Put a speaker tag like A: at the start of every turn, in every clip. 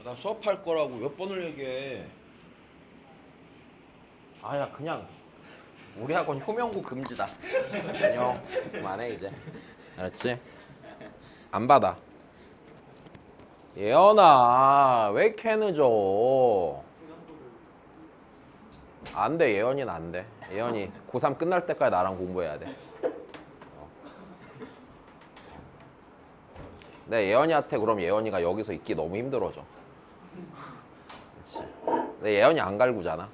A: 나 수업할 거라고 몇 번을 얘기해. 아야 그냥 우리 학원 효명고 금지다. 안녕. 그만해 이제. 알았지? 안 받아. 예언아 왜 이렇게 늦어? 안 돼. 예언이는 안 돼. 예언이 고3 끝날 때까지 나랑 공부해야 돼. 내 예언이한테 그럼 예언이가 여기서 있기 너무 힘들어져. 그렇지. 내 예언이 안 갈구잖아.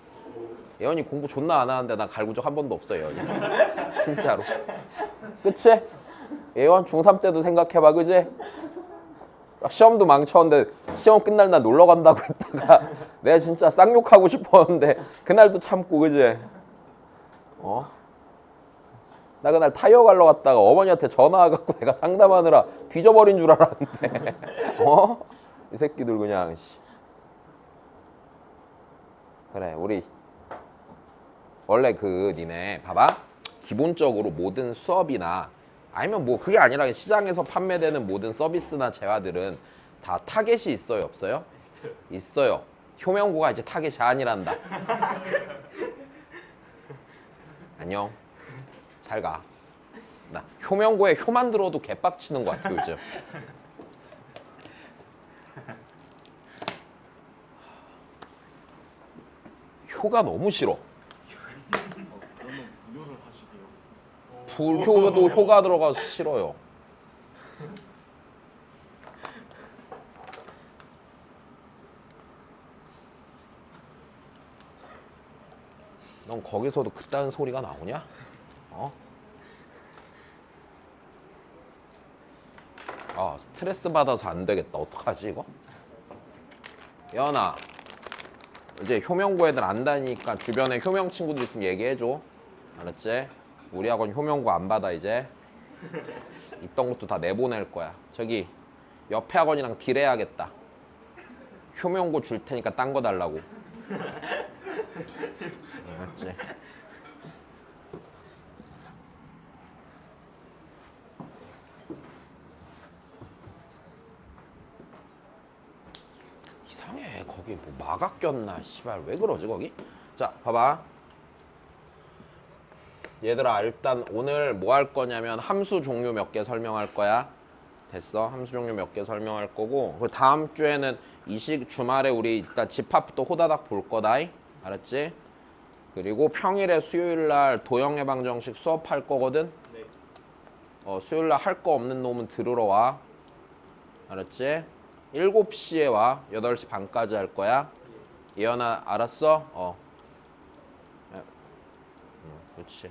A: 예언이 공부 존나 안 하는데 난 갈구 적 한 번도 없어 예언이. 진짜로. 그치? 예언 중3 때도 생각해봐 그지? 시험도 망쳤는데 시험 끝날 날 놀러 간다고 했다가 내가 진짜 쌍욕하고 싶었는데 그날도 참고 그지? 어? 나 그날 타이어 갈러 갔다가 어머니한테 전화 와갖고 내가 상담하느라 뒤져버린 줄 알았는데 어? 이 새끼들 그냥 그래 우리 원래 그 니네 봐봐 기본적으로 모든 수업이나 아니면 뭐 그게 아니라 시장에서 판매되는 모든 서비스나 재화들은 다 타겟이 있어요 없어요? 있어요. 효명고가 이제 타겟이 아니란다. 안녕. 잘 가. 나 효명고에 효만 들어도 개빡치는 것 같아 요즘. 효가 너무 싫어.
B: 그러면 무효를 하시게요.
A: 불효도 효가 들어가서 싫어요. 넌 거기서도 그딴 소리가 나오냐? 어? 아 스트레스 받아서 안 되겠다. 어떡하지 이거? 연아 이제 효명고 애들 안 다니니까 주변에 효명 친구들 있으면 얘기해줘. 알았지? 우리 학원 효명고 안 받아 이제. 있던 것도 다 내보낼 거야. 저기 옆에 학원이랑 딜해야겠다. 효명고 줄 테니까 딴 거 달라고. 알았지? 이상해. 거기 뭐 마각 꼈나? 씨발 왜 그러지 거기? 자 봐봐. 얘들아 일단 오늘 뭐 할 거냐면 함수 종류 몇 개 설명할 거야. 됐어? 함수 종류 몇 개 설명할 거고 그 다음 주에는 주말에 우리 일단 집합부터 호다닥 볼 거다. 알았지? 그리고 평일에 수요일날 도형해방정식 수업할 거거든?
B: 네.
A: 수요일날 할 거 없는 놈은 들으러 와. 알았지? 7시에 와. 8시 반까지 할 거야. 예연아 알았어? 그렇지.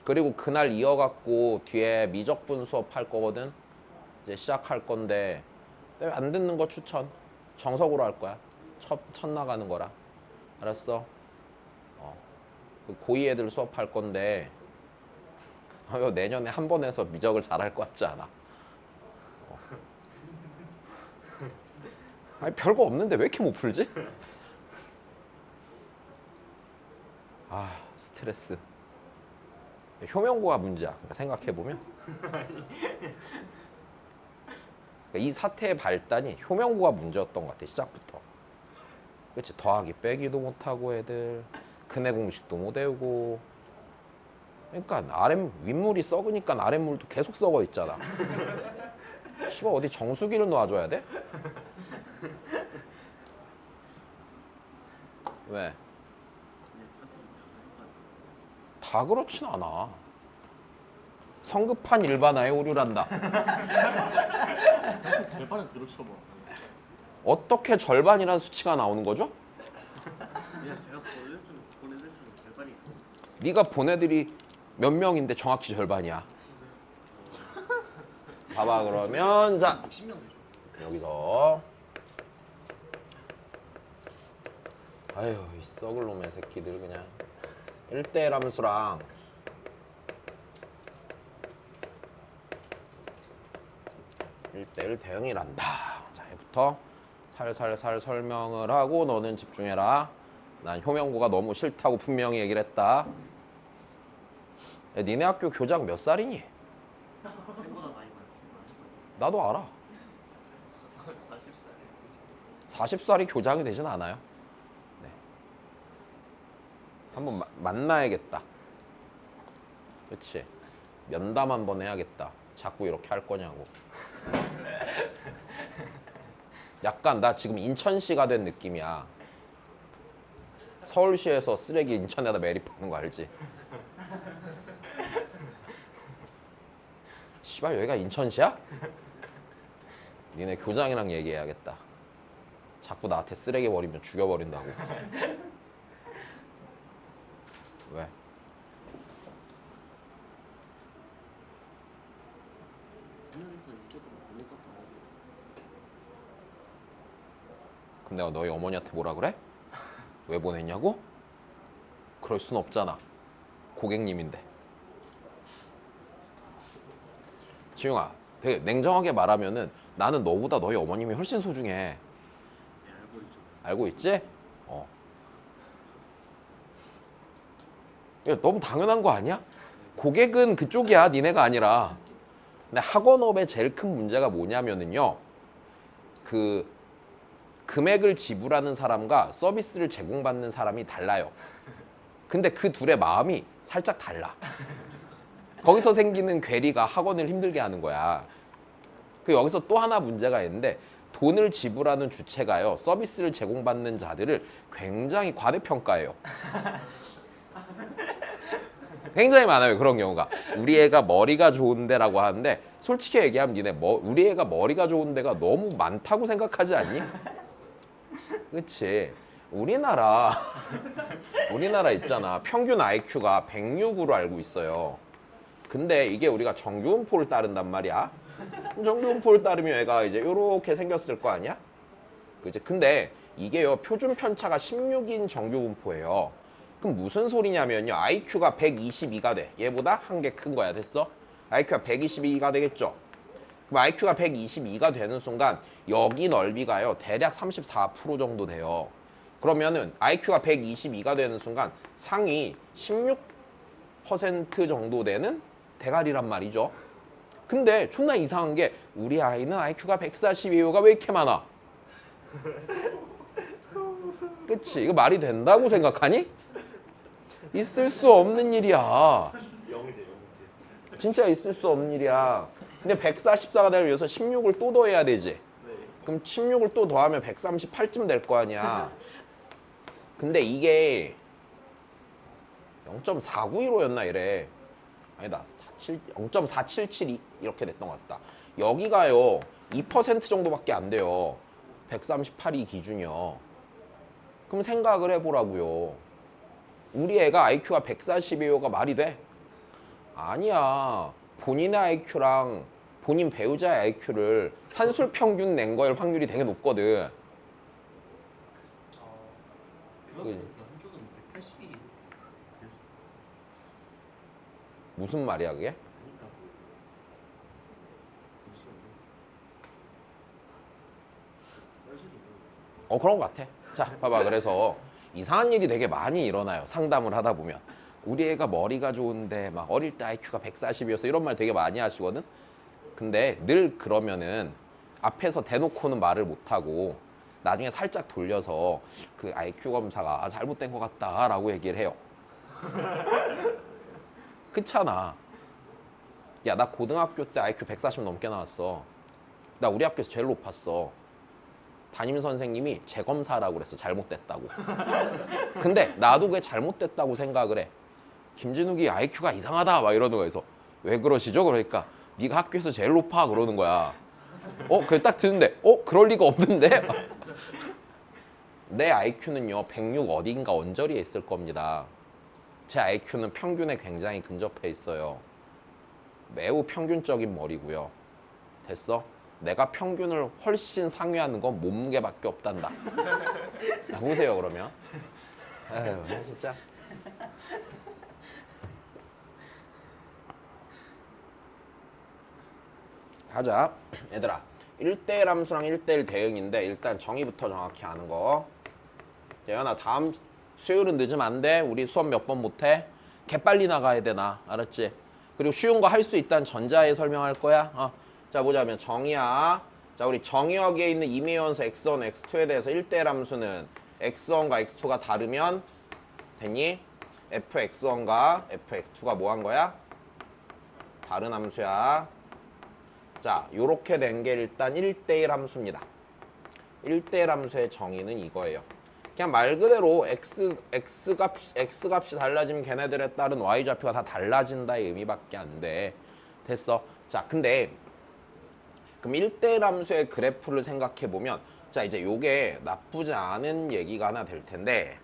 A: 그리고 그날 이어갖고 뒤에 미적분 수업 할 거거든. 이제 시작할 건데 안 듣는 거 추천. 정석으로 할 거야. 첫 나가는 거라. 알았어? 그 고2 애들 수업 할 건데 내년에 한 번 해서 미적을 잘할 것 같지 않아? 아니 별거 없는데 왜 이렇게 못 풀지? 아 스트레스. 효명고가 문제야. 생각해보면 이 사태의 발단이 효명고가 문제였던 것 같아 시작부터. 그렇지. 더하기 빼기도 못하고 애들 근해 공식도 못 외우고 그러니까 윗물이 썩으니까 아랫물도 계속 썩어 있잖아. 씨발 어디 정수기를 놔줘야 돼? 왜? 다 그렇진 않아. 성급한 일반화에 오류란다.
B: 절반은 그렇죠 뭐.
A: 어떻게 절반이라는 수치가 나오는 거죠?
B: 그냥 제가 보내줄 중 절반이.
A: 네가 보내들이 몇 명인데 정확히 절반이야. 봐봐 그러면 자
B: 60명 되죠.
A: 여기서 아유 이 썩을 놈의 새끼들 그냥 1대1 함수랑 (1대1) 대응이란다. 자 얘부터 살살살 설명을 하고 너는 집중해라. 난 효명고가 너무 싫다고 분명히 얘기를 했다. 야, 니네 학교 교장 몇 살이니?
B: 생보다 많이 많습니다.
A: 나도 알아.
B: 40살에
A: 40살이 교장이 되진 않아요. 네. 한번 만나야겠다. 그치? 면담 한번 해야겠다. 자꾸 이렇게 할 거냐고. 약간 나 지금 인천시가 된 느낌이야. 서울시에서 쓰레기 인천에다 매립하는 거 알지? 씨발 여기가 인천시야? 니네 교장이랑 얘기해야겠다. 자꾸 나한테 쓰레기 버리면 죽여버린다고. 왜?
B: 한양에서 이쪽으로 보낼 것도 아니고.
A: 그럼 내가 너희 어머니한테 뭐라 그래? 왜 보냈냐고? 그럴 순 없잖아. 고객님인데. 지용아, 되게 냉정하게 말하면은 나는 너보다 너희 어머님이 훨씬 소중해.
B: 네, 알고 있죠.
A: 알고 있지? 야, 너무 당연한 거 아니야? 고객은 그쪽이야, 니네가 아니라. 근데 학원업의 제일 큰 문제가 뭐냐면은요. 그 금액을 지불하는 사람과 서비스를 제공받는 사람이 달라요. 근데 그 둘의 마음이 살짝 달라. 거기서 생기는 괴리가 학원을 힘들게 하는 거야. 그 여기서 또 하나 문제가 있는데 돈을 지불하는 주체가요. 서비스를 제공받는 자들을 굉장히 과대평가해요. 굉장히 많아요. 그런 경우가. 우리 애가 머리가 좋은데라고 하는데 솔직히 얘기하면 니네 우리 애가 머리가 좋은 데가 너무 많다고 생각하지 않니? 그치? 우리나라 있잖아. 평균 IQ가 106으로 알고 있어요. 근데 이게 우리가 정규분포를 따른단 말이야. 정규분포를 따르면 애가 이제 요렇게 생겼을 거 아니야? 그치? 근데 이게요. 표준 편차가 16인 정규분포예요. 그럼 무슨 소리냐면요. IQ가 122가 돼. 얘보다 한 개 큰 거야. 됐어? IQ가 122가 되겠죠? 그럼 IQ가 122가 되는 순간 여기 넓이가요. 대략 34% 정도 돼요. 그러면은 IQ가 122가 되는 순간 상위 16% 정도 되는 대가리란 말이죠. 근데 존나 이상한 게 우리 아이는 IQ가 142호가 왜 이렇게 많아? 그치? 이거 말이 된다고 생각하니? 있을 수 없는 일이야.
B: 영재.
A: 진짜 있을 수 없는 일이야. 근데 144가 되려면 여기서 16을 또 더해야 되지.
B: 네.
A: 그럼 16을 또 더하면 138쯤 될 거 아니야. 근데 이게 0.491호였나 이래. 아니다. 0.4772 이렇게 됐던 것 같다. 여기가요 2% 정도밖에 안 돼요. 138이 기준이요. 그럼 생각을 해보라고요. 우리 애가 IQ가 142호가 말이 돼? 아니야. 본인의 IQ랑 본인 배우자의 IQ를 산술 평균 낸 거일 확률이 되게 높거든.
B: 그러면 한쪽은 182.
A: 무슨 말이야 그게?
B: 그러니까. 잠시만요. 뻘소리.
A: 그런 것 같아. 자, 봐봐. 그래서 이상한 일이 되게 많이 일어나요. 상담을 하다 보면. 우리 애가 머리가 좋은데 막 어릴 때 IQ가 140이어서 이런 말 되게 많이 하시거든. 근데 늘 그러면은 앞에서 대놓고는 말을 못하고 나중에 살짝 돌려서 그 IQ 검사가 잘못된 것 같다라고 얘기를 해요. 그렇잖아. 야, 나 고등학교 때 IQ 140 넘게 나왔어. 나 우리 학교에서 제일 높았어. 담임 선생님이 재검사라고 그랬어. 잘못됐다고. 근데 나도 그게 잘못됐다고 생각을 해. 김진욱이 IQ가 이상하다 막 이러는 거에서 왜 그러시죠? 그러니까 네가 학교에서 제일 높아 그러는 거야. 그게 딱 드는데 그럴 리가 없는데? 내 IQ는요 106 어딘가 언저리에 있을 겁니다. 제 IQ는 평균에 굉장히 근접해 있어요. 매우 평균적인 머리고요. 됐어? 내가 평균을 훨씬 상회하는 건 몸무게밖에 없단다. 보세요 그러면. 에휴 진짜. 하자. 얘들아 1대1 함수랑 1대1 대응인데 일단 정의부터 정확히 아는 거. 예연아 다음 수요일은 늦으면 안 돼. 우리 수업 몇 번 못해. 개빨리 나가야 돼 나. 알았지? 그리고 쉬운 거 할 수 있다는 전자에 설명할 거야. 자 보자면 정의야. 자, 우리 정의역에 있는 임의원수 x1, x2에 대해서 1대1 함수는 x1과 x2가 다르면 됐니? fx1과 fx2가 뭐 한 거야? 다른 함수야. 자, 요렇게 된 게 일단 1대1 함수입니다. 1대1 함수의 정의는 이거예요. 그냥 말 그대로 x 값이 달라지면 걔네들에 따른 y 좌표가 다 달라진다의 의미밖에 안 돼. 됐어. 자, 근데 그럼 1대1 함수의 그래프를 생각해 보면 자, 이제 요게 나쁘지 않은 얘기가 하나 될 텐데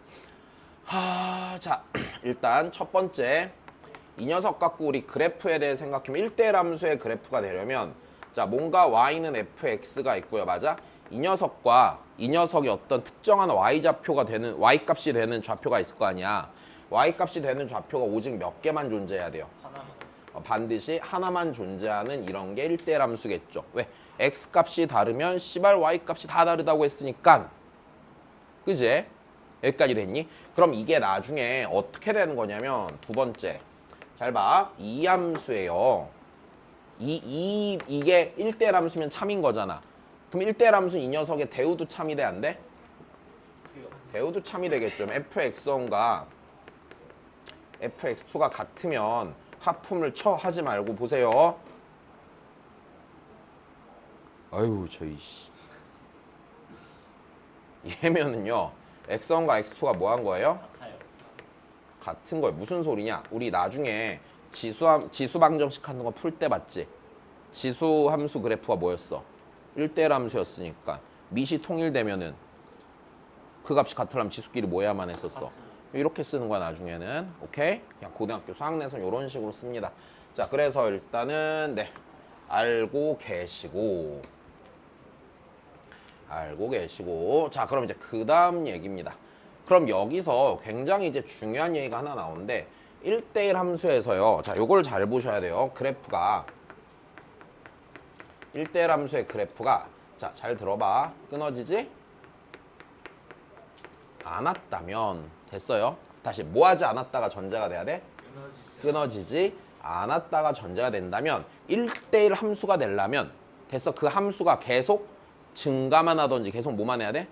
A: 자, 일단 첫 번째 이 녀석 갖고 우리 그래프에 대해 생각하면 1대1 함수의 그래프가 되려면 자, 뭔가 y는 fx가 있고요. 맞아? 이 녀석과 이 녀석이 어떤 특정한 y좌표가 되는 y값이 되는 좌표가 있을 거 아니야. y값이 되는 좌표가 오직 몇 개만 존재해야 돼요.
B: 하나만.
A: 반드시 하나만 존재하는 이런 게 1대1 함수겠죠. 왜? x값이 다르면 씨발 y값이 다 다르다고 했으니까. 그지? 여기까지 됐니? 그럼 이게 나중에 어떻게 되는 거냐면 두 번째. 잘 봐. 이 함수예요. 이게 1대1 함수면 참인 거잖아. 그럼 1대1 함수는 이 녀석의 대우도 참이 돼, 안 돼? 대우도 참이 되겠죠. fx1과 fx2가 같으면 하품을 쳐 하지 말고 보세요. 아유, 저이 씨. 얘면은요. x1과 x2가 뭐 한 거예요?
B: 같아요.
A: 같은 거예요. 무슨 소리냐? 우리 나중에 지수 방정식 하는 거 풀 때 봤지? 지수 함수 그래프가 뭐였어? 1대1 함수였으니까 밑이 통일되면은 그 값이 같으려면 지수끼리 모여야만 했었어. 이렇게 쓰는 거야 나중에는. 오케이? 그냥 고등학교 수학내선 이런 식으로 씁니다. 자, 그래서 일단은 네, 알고 계시고 자, 그럼 이제 그 다음 얘기입니다. 그럼 여기서 굉장히 이제 중요한 얘기가 하나 나오는데 1대1 함수에서요. 자, 요걸 잘 보셔야 돼요. 그래프가 1대1 함수의 그래프가 자, 잘 들어봐. 끊어지지 않았다면 됐어요. 다시 뭐 하지 않았다가 전제가 돼야 돼? 끊어지지 않았다가 전제가 된다면 1대1 함수가 되려면 됐어. 그 함수가 계속 증가만 하던지 계속 뭐만 해야 돼?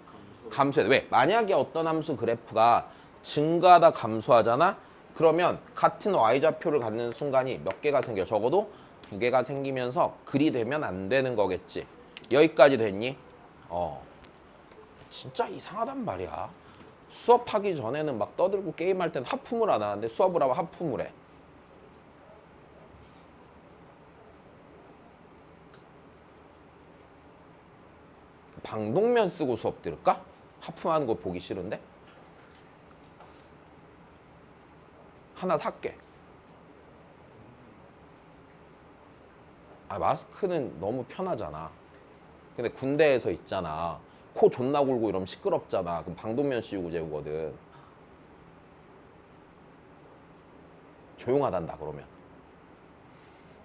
A: 감소해야 돼. 왜? 만약에 어떤 함수 그래프가 증가하다 감소하잖아? 그러면 같은 y좌표를 갖는 순간이 몇 개가 생겨? 적어도 2개가 생기면서 글이 되면 안 되는 거겠지. 여기까지 됐니? 진짜 이상하단 말이야. 수업하기 전에는 막 떠들고 게임할 땐 하품을 안 하는데 수업을 하면 하품을 해. 방독면 쓰고 수업 들을까? 하품하는 거 보기 싫은데? 하나 살게. 마스크는 너무 편하잖아. 근데 군대에서 있잖아. 코 존나 골고 이러면 시끄럽잖아. 그럼 방독면 씌우고 재우거든. 조용하단다 그러면.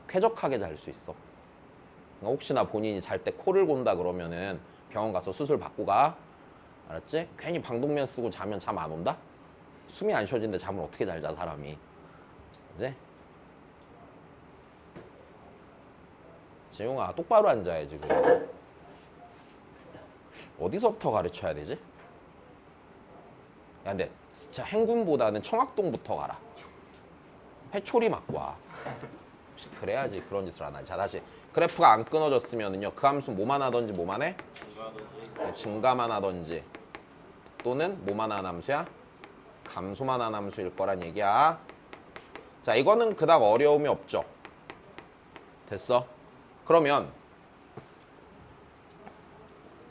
A: 쾌적하게 잘 수 있어. 그러니까 혹시나 본인이 잘 때 코를 곤다 그러면은 병원 가서 수술 받고 가. 알았지? 괜히 방독면 쓰고 자면 잠 안 온다? 숨이 안 쉬어지는데 잠을 어떻게 잘 자 사람이. 그지? 재용아 똑바로 앉아야지. 그래. 어디서부터 가르쳐야 되지? 야, 근데 진짜 행군보다는 청학동부터 가라. 회초리 맞고 와. 혹시 그래야지 그런 짓을 안 하지. 자, 다시 그래프가 안 끊어졌으면은요 그 함수 뭐만 하던지 뭐만 해? 증가만 하던지 또는 뭐만 하는 함수야? 감소만 하는 함수일 거란 얘기야. 자, 이거는 그닥 어려움이 없죠. 됐어? 그러면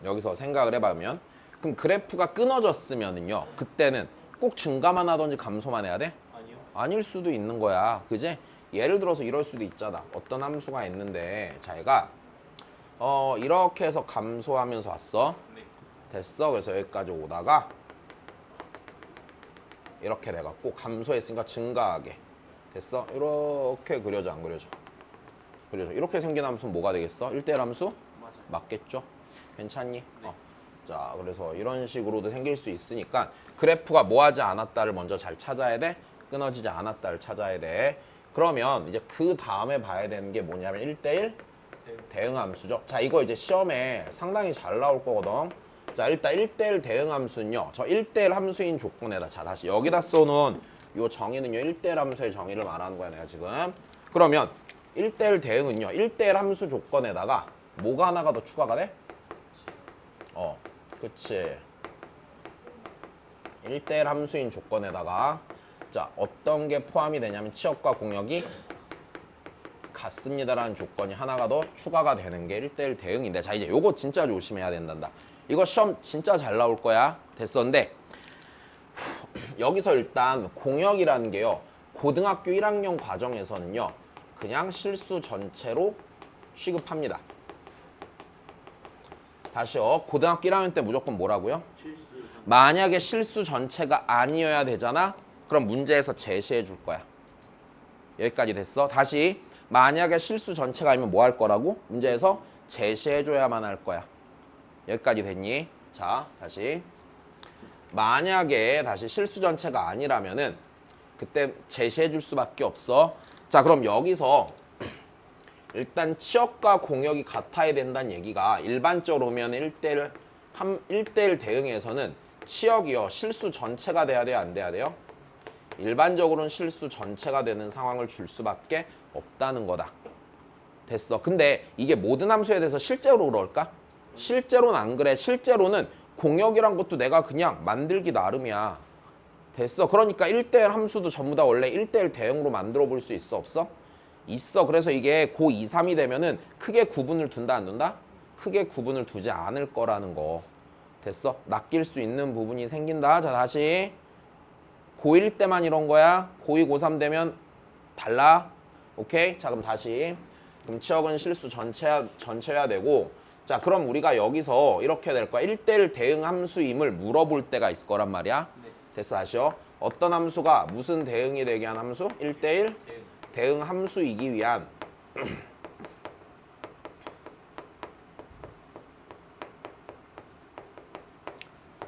A: 여기서 생각을 해보면 그럼 그래프가 끊어졌으면은요 그때는 꼭 증가만 하던지 감소만 해야 돼?
B: 아니요.
A: 아닐 수도 있는 거야. 그지? 예를 들어서 이럴 수도 있잖아. 어떤 함수가 있는데 자, 얘가 이렇게 해서 감소하면서 왔어.
B: 네.
A: 됐어. 그래서 여기까지 오다가 이렇게 돼갖고 감소했으니까 증가하게 됐어. 이렇게 그려져 안 그려져? 그려져. 이렇게 생긴 함수는 뭐가 되겠어? 1대1 함수?
B: 맞아요.
A: 맞겠죠? 괜찮니?
B: 네.
A: 자, 그래서 이런 식으로도 생길 수 있으니까 그래프가 뭐 하지 않았다를 먼저 잘 찾아야 돼. 끊어지지 않았다를 찾아야 돼. 그러면 이제 그 다음에 봐야 되는 게 뭐냐면 1대1 대응 함수죠. 자, 이거 이제 시험에 상당히 잘 나올 거거든. 자, 일단 1대1 대응 함수는요. 저 1대1 함수인 조건에다, 자, 다시 여기다 써놓은 요 정의는요. 1대1 함수의 정의를 말하는 거야, 내가 지금. 그러면 1대1 대응은요. 1대1 함수 조건에다가 뭐가 하나가 더 추가가 돼? 그치. 1대1 함수인 조건에다가 자, 어떤 게 포함이 되냐면 치역과 공역이 같습니다라는 조건이 하나가 더 추가가 되는 게 1대1 대응인데, 자, 이제 요거 진짜 조심해야 된단다. 이거 시험 진짜 잘 나올 거야. 됐었는데 여기서 일단 공역이라는 게요. 고등학교 1학년 과정에서는요. 그냥 실수 전체로 취급합니다. 다시요. 고등학교 1학년 때 무조건 뭐라고요? 만약에 실수 전체가 아니어야 되잖아. 그럼 문제에서 제시해 줄 거야. 여기까지 됐어. 다시 만약에 실수 전체가 아니면 뭐 할 거라고? 문제에서 제시해 줘야만 할 거야. 여기까지 됐니? 자, 다시 만약에 다시 실수 전체가 아니라면은 그때 제시해 줄 수밖에 없어. 자, 그럼 여기서 일단 치역과 공역이 같아야 된다는 얘기가 일반적으로 보면 1대1 대응에서는 치역이요. 실수 전체가 돼야 돼요? 안 돼야 돼요? 일반적으로는 실수 전체가 되는 상황을 줄 수밖에 없다는 거다. 됐어. 근데 이게 모든 함수에 대해서 실제로 그럴까? 실제로는 안 그래. 실제로는 공역이란 것도 내가 그냥 만들기 나름이야. 됐어. 그러니까 1대1 함수도 전부 다 원래 1대1 대응으로 만들어 볼 수 있어? 없어? 있어. 그래서 이게 고 2, 3이 되면은 크게 구분을 둔다 안 둔다? 크게 구분을 두지 않을 거라는 거. 됐어. 낚일 수 있는 부분이 생긴다. 자, 다시 고1 때만 이런 거야. 고2, 고3 되면 달라. 오케이? 자, 그럼 다시. 그럼 치역은 실수 전체여야 되고, 자, 그럼 우리가 여기서 이렇게 될 거야. 1대1 대응 함수임을 물어볼 때가 있을 거란 말이야.
B: 네.
A: 됐어, 다시요. 어떤 함수가 무슨 대응이 되게 한 함수? 1대1 대응 함수이기 위한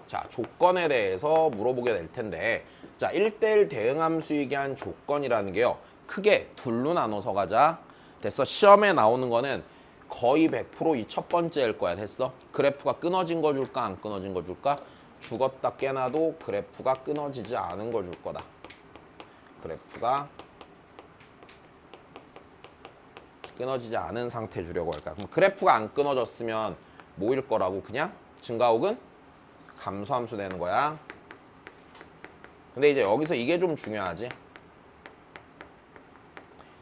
A: 자, 조건에 대해서 물어보게 될 텐데, 자, 1대1 대응 함수이기 한 조건이라는 게요. 크게 둘로 나눠서 가자. 됐어. 시험에 나오는 거는 거의 100% 이 첫 번째일 거야. 됐어. 그래프가 끊어진 거 줄까? 안 끊어진 거 줄까? 죽었다 깨나도 그래프가 끊어지지 않은 거 줄 거다. 그래프가 끊어지지 않은 상태 주려고 할까? 그럼 그래프가 안 끊어졌으면 뭐일 거라고? 그냥 증가혹은 감소함수 되는 거야. 근데 이제 여기서 이게 좀 중요하지.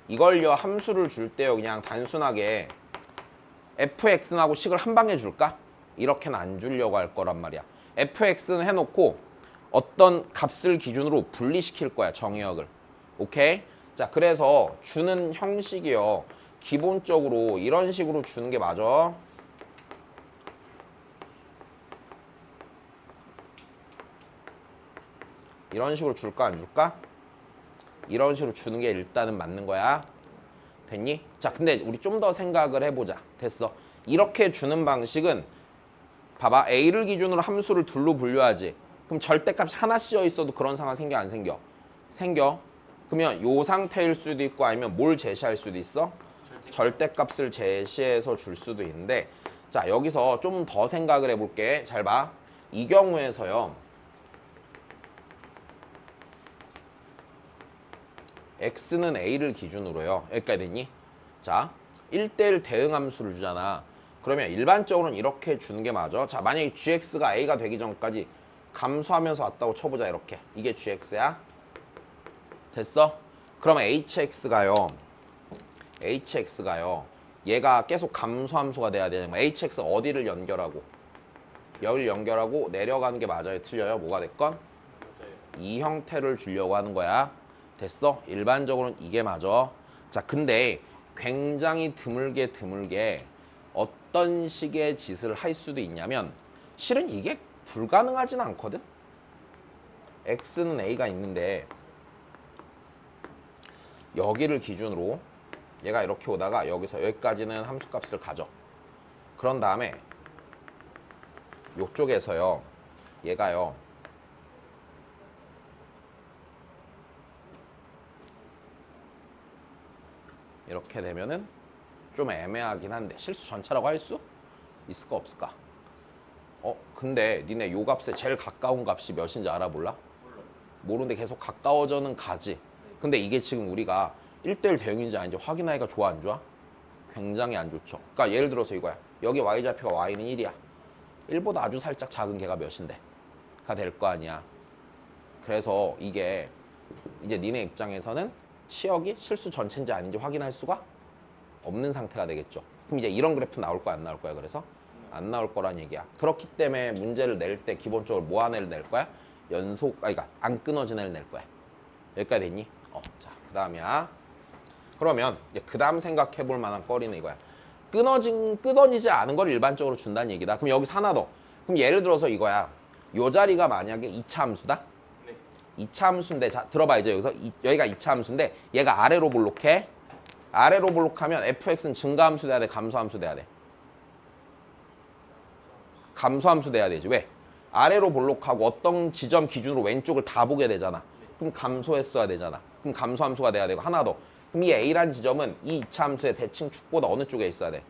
A: 이걸요 함수를 줄 때요 그냥 단순하게 fx하고 식을 한 방에 줄까? 이렇게는 안 주려고 할 거란 말이야. fx는 해놓고 어떤 값을 기준으로 분리시킬 거야, 정의역을. 오케이? 자, 그래서 주는 형식이요. 기본적으로 이런 식으로 주는 게 맞아. 이런 식으로 줄까 안 줄까? 이런 식으로 주는 게 일단은 맞는 거야. 됐니? 자, 근데 우리 좀 더 생각을 해보자. 됐어. 이렇게 주는 방식은 봐봐. A를 기준으로 함수를 둘로 분류하지. 그럼 절대값이 하나 씌어 있어도 그런 상황 생겨 안 생겨? 생겨. 그러면 요 상태일 수도 있고 아니면 뭘 제시할 수도 있어? 절대값을 제시해서 줄 수도 있는데, 자, 여기서 좀 더 생각을 해볼게. 잘 봐. 이 경우에서요. x는 a를 기준으로요. 여기까지 됐니? 자, 1대1 대응 함수를 주잖아. 그러면 일반적으로는 이렇게 주는 게 맞아. 자, 만약에 gx가 a가 되기 전까지 감소하면서 왔다고 쳐보자. 이렇게. 이게 gx야. 됐어? 그러면 hx가요. 얘가 계속 감소함수가 돼야 되는 거야. hx 어디를 연결하고? 여기를 연결하고 내려가는 게 맞아요? 틀려요? 뭐가 됐건? 이 형태를 주려고 하는 거야. 됐어? 일반적으로는 이게 맞아. 자, 근데 굉장히 드물게 어떤 식의 짓을 할 수도 있냐면 실은 이게 불가능하진 않거든? x는 a가 있는데 여기를 기준으로 얘가 이렇게 오다가 여기서 여기까지는 함수값을 가져. 그런 다음에 이쪽에서요. 얘가요. 이렇게 되면은 좀 애매하긴 한데 실수 전체라고 할 수 있을까 없을까? 근데 니네 요 값에 제일 가까운 값이 몇인지 알아볼라? 모르는데 계속 가까워져는 가지. 근데 이게 지금 우리가 1대1 대응인지 아닌지 확인하기가 좋아 안 좋아? 굉장히 안 좋죠. 그러니까 예를 들어서 이거야. 여기 y좌표가 y는 1이야. 1보다 아주 살짝 작은 걔가 몇인데? 가 될 거 아니야. 그래서 이게 이제 니네 입장에서는 치역이 실수 전체인지 아닌지 확인할 수가 없는 상태가 되겠죠. 그럼 이제 이런 그래프 나올 거야 안 나올 거야? 그래서 안 나올 거란 얘기야. 그렇기 때문에 문제를 낼 때 기본적으로 뭐 하나를 낼 거야? 그러니까 안 끊어진 애를 낼 거야. 여기까지 됐니? 자, 그 다음이야. 그러면 이제 그 다음 생각해 볼 만한 거리는 이거야. 끊어지지 않은 걸 일반적으로 준다는 얘기다. 그럼 여기서 하나 더. 그럼 예를 들어서 이거야. 요 자리가 만약에 2차 함수다?
B: 네.
A: 2차 함수인데, 자, 들어봐. 이제 여기서 여기가 2차 함수인데 얘가 아래로 볼록해. 아래로 볼록하면 fx는 증가함수 돼야 돼? 감소함수 돼야 돼? 감소함수 돼야 되지. 왜? 아래로 볼록하고 어떤 지점 기준으로 왼쪽을 다 보게 되잖아. 그럼 감소했어야 되잖아. 그럼 감소함수가 돼야 되고 하나 더. 그럼 이 A란 지점은 이 2차 함수의 대칭 축보다 어느 쪽에 있어야 돼?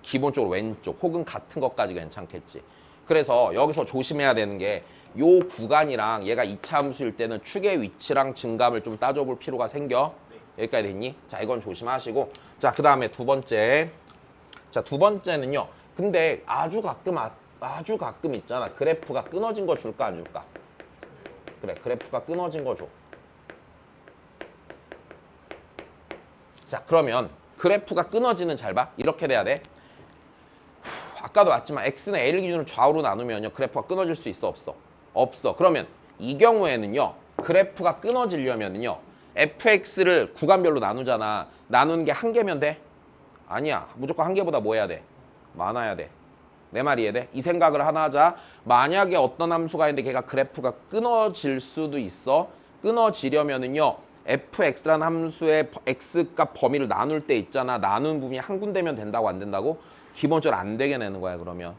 A: 기본적으로 왼쪽 혹은 같은 것까지 괜찮겠지. 그래서 여기서 조심해야 되는 게 요 구간이랑 얘가 2차 함수일 때는 축의 위치랑 증감을 좀 따져볼 필요가 생겨. 여기까지 됐니? 자, 이건 조심하시고. 자, 그 다음에 두 번째. 자, 두 번째는요. 근데 아주 가끔 있잖아. 그래프가 끊어진 거 줄까 안 줄까? 그래, 그래프가 끊어진 거 줘. 자, 그러면 그래프가 끊어지는 잘 봐. 이렇게 돼야 돼. 아까도 왔지만 x는 a를 기준으로 좌우로 나누면요. 그래프가 끊어질 수 있어 없어? 없어. 그러면 이 경우에는요. 그래프가 끊어지려면요. fx를 구간별로 나누잖아. 나누는 게 한 개면 돼? 아니야. 무조건 한 개보다 뭐 해야 돼? 많아야 돼. 내 말이 이해돼? 이 생각을 하나 하자. 만약에 어떤 함수가 있는데 걔가 그래프가 끊어질 수도 있어. 끊어지려면은요. fx라는 함수의 x값 범위를 나눌 때 있잖아. 나눈 부분이 한 군데면 된다고 안 된다고? 기본적으로 안 되게 내는 거야 그러면.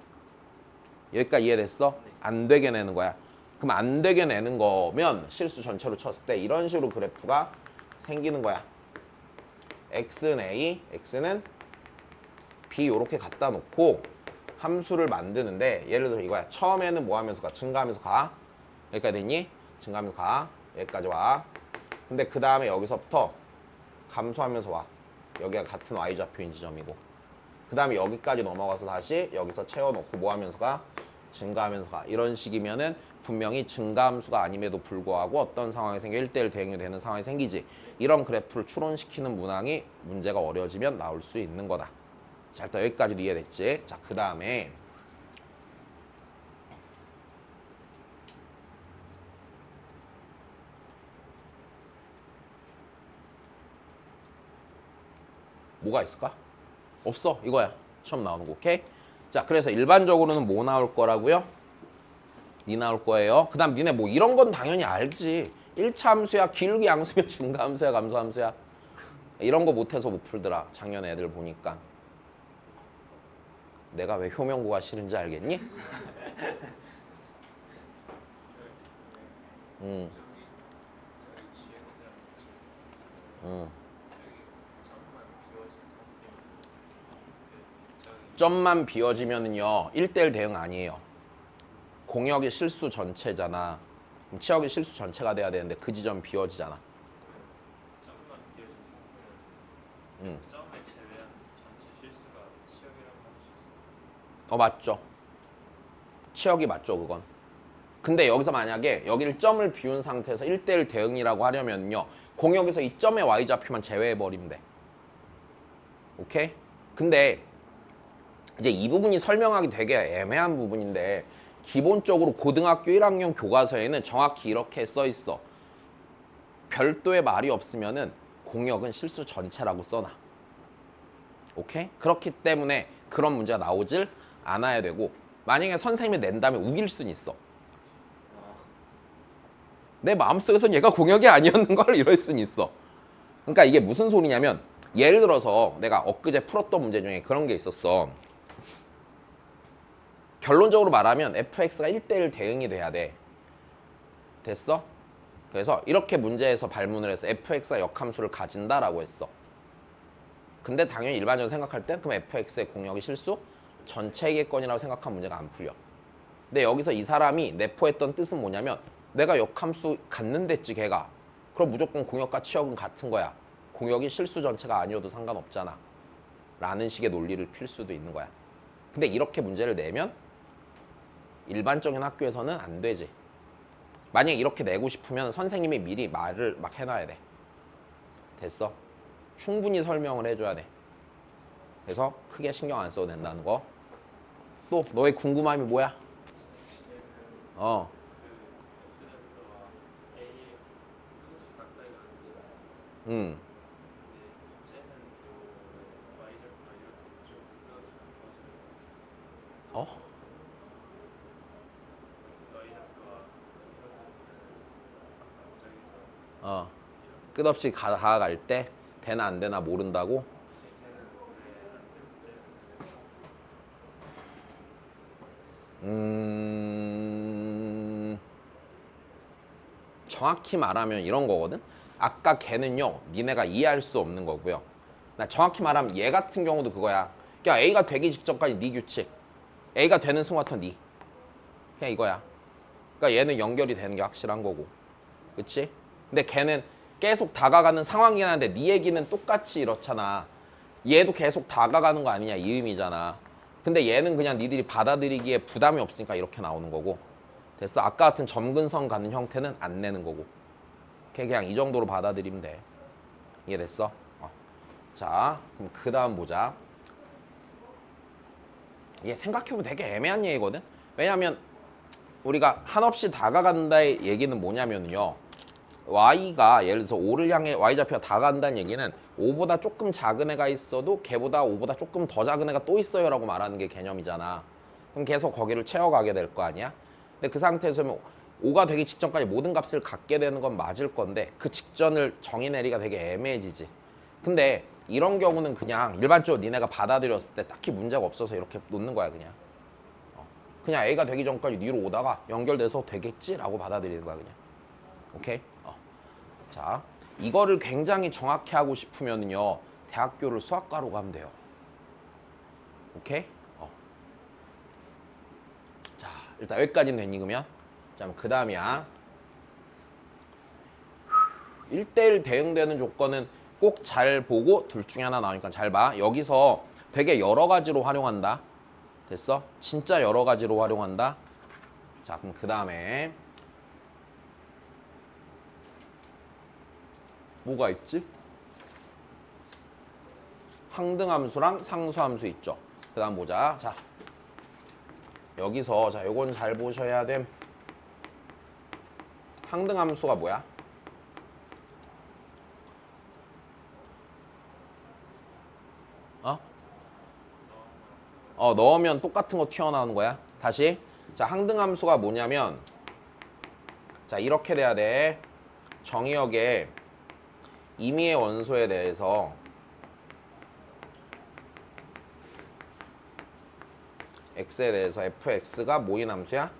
A: 여기까지 이해됐어? 안 되게 내는 거야. 그럼 안 되게 내는 거면 실수 전체로 쳤을 때 이런 식으로 그래프가 생기는 거야. x는 a, x는 b 이렇게 갖다 놓고 함수를 만드는데 예를 들어 이거야. 처음에는 뭐 하면서 가? 증가하면서 가. 여기까지 됐니? 증가하면서 가. 여기까지 와. 근데 그 다음에 여기서부터 감소하면서 와. 여기가 같은 y좌표인 지점이고. 그 다음에 여기까지 넘어가서 다시 여기서 채워놓고 뭐 하면서 가? 증가하면서 가. 이런 식이면은 분명히 증가함수가 아님에도 불구하고 어떤 상황이 생겨 1대1 대응이 되는 상황이 생기지. 이런 그래프를 추론시키는 문항이 문제가 어려워지면 나올 수 있는 거다. 자, 일단 여기까지도 이해됐지? 자, 그 다음에 뭐가 있을까? 없어. 이거야. 시험 나오는 거. 오케이? 자, 그래서 일반적으로는 뭐 나올 거라고요? 니 나올 거예요. 그 다음 니네 뭐 이런 건 당연히 알지. 1차 함수야, 기울기 양수야, 증가함수야, 감소함수야. 이런 거 못해서 못 풀더라. 작년 애들 보니까. 내가 왜 효명고가 싫은지 알겠니? 응. 응. 점만 비워지면은요 1대1 대응 아니에요. 공역이 실수 전체잖아. 그럼 치역이 실수 전체가 돼야 되는데 그 지점 비워지잖아.
B: 점만 비워진 상태는
A: 응.
B: 점을 제외한 전체 실수가 치역이라고 할 수 있어요.
A: 맞죠. 치역이 맞죠 그건. 근데 여기서 만약에 여기를 점을 비운 상태에서 1대1 대응이라고 하려면요 공역에서 이 점의 y좌표만 제외해버리면 돼. 오케이? 근데 이제 이 부분이 설명하기 되게 애매한 부분인데 기본적으로 고등학교 1학년 교과서에는 정확히 이렇게 써 있어. 별도의 말이 없으면은 공역은 실수 전체라고 써놔. 오케이? 그렇기 때문에 그런 문제가 나오질 않아야 되고 만약에 선생님이 낸 다음에 우길 수는 있어. 내 마음속에선 얘가 공역이 아니었는 걸 이럴 수는 있어. 그러니까 이게 무슨 소리냐면 예를 들어서 내가 엊그제 풀었던 문제 중에 그런 게 있었어. 결론적으로 말하면 fx가 1대1 대응이 돼야 돼. 됐어? 그래서 이렇게 문제에서 발문을 해서 fx가 역함수를 가진다라고 했어. 근데 당연히 일반적으로 생각할 땐 그럼 fx의 공역이 실수 전체의 건이라고 생각하면 문제가 안 풀려. 근데 여기서 이 사람이 내포했던 뜻은 뭐냐면 내가 역함수 갖는댔지 걔가. 그럼 무조건 공역과 치역은 같은 거야. 공역이 실수 전체가 아니어도 상관없잖아. 라는 식의 논리를 필 수도 있는 거야. 근데 이렇게 문제를 내면 일반적인 학교에서는 안 되지. 만약에 이렇게 내고 싶으면 선생님이 미리 말을 막 해놔야 돼. 됐어? 충분히 설명을 해줘야 돼. 그래서 크게 신경 안 써도 된다는 거. 또 너의 궁금함이 뭐야? 어. 음. 어? 어. 끝없이 가갈 때 되나 안 되나 모른다고? 정확히 말하면 이런 거거든. 아까 걔는요, 니네가 이해할 수 없는 거고요. 나 정확히 말하면 얘 같은 경우도 그거야. 그냥 A가 되기 직전까지 네 규칙. A가 되는 순간부터 니. 그냥 이거야. 그러니까 얘는 연결이 되는 게 확실한 거고. 그치? 근데 걔는 계속 다가가는 상황이긴 한데 네 얘기는 똑같이 이렇잖아. 얘도 계속 다가가는 거 아니냐 이 의미잖아. 근데 얘는 그냥 니들이 받아들이기에 부담이 없으니까 이렇게 나오는 거고. 됐어? 아까 같은 점근성 가는 형태는 안 내는 거고. 그냥 이 정도로 받아들이면 돼. 이해됐어? 자, 그럼 그 다음 보자. 이게 생각해보면 되게 애매한 얘기거든? 왜냐면 우리가 한없이 다가간다의 얘기는 뭐냐면요. y가 예를 들어서 5를 향해 y좌표가 다가간다는 얘기는 5보다 조금 작은 애가 있어도 걔보다 5보다 조금 더 작은 애가 또 있어요 라고 말하는 게 개념이잖아. 그럼 계속 거기를 채워가게 될 거 아니야? 근데 그 상태에서 5가 되기 직전까지 모든 값을 갖게 되는 건 맞을 건데 그 직전을 정의 내리가 되게 애매해지지. 근데 이런 경우는 그냥 일반적으로 니네가 받아들였을 때 딱히 문제가 없어서 이렇게 놓는 거야 그냥. 그냥 A가 되기 전까지 니로 오다가 연결돼서 되겠지라고 받아들이는 거야 그냥. 오케이? 자, 이거를 굉장히 정확히 하고 싶으면요 대학교를 수학과로 가면 돼요. 오케이? 자, 일단 여기까지는 됐니 그러면? 자, 그 다음이야. 1대1 대응되는 조건은 꼭 잘 보고 둘 중에 하나 나오니까 잘 봐. 여기서 되게 여러 가지로 활용한다. 됐어? 진짜 여러 가지로 활용한다. 자, 그럼 그 다음에 뭐가 있지? 항등함수랑 상수함수 있죠. 그 다음 보자. 자, 여기서 자 요건 잘 보셔야 됨. 항등함수가 뭐야? 넣으면 똑같은 거 튀어나오는 거야. 다시. 자, 항등함수가 뭐냐면 자 이렇게 돼야 돼. 정의역의 임의의 원소에 대해서 x에 대해서 fx가 뭐인 함수야?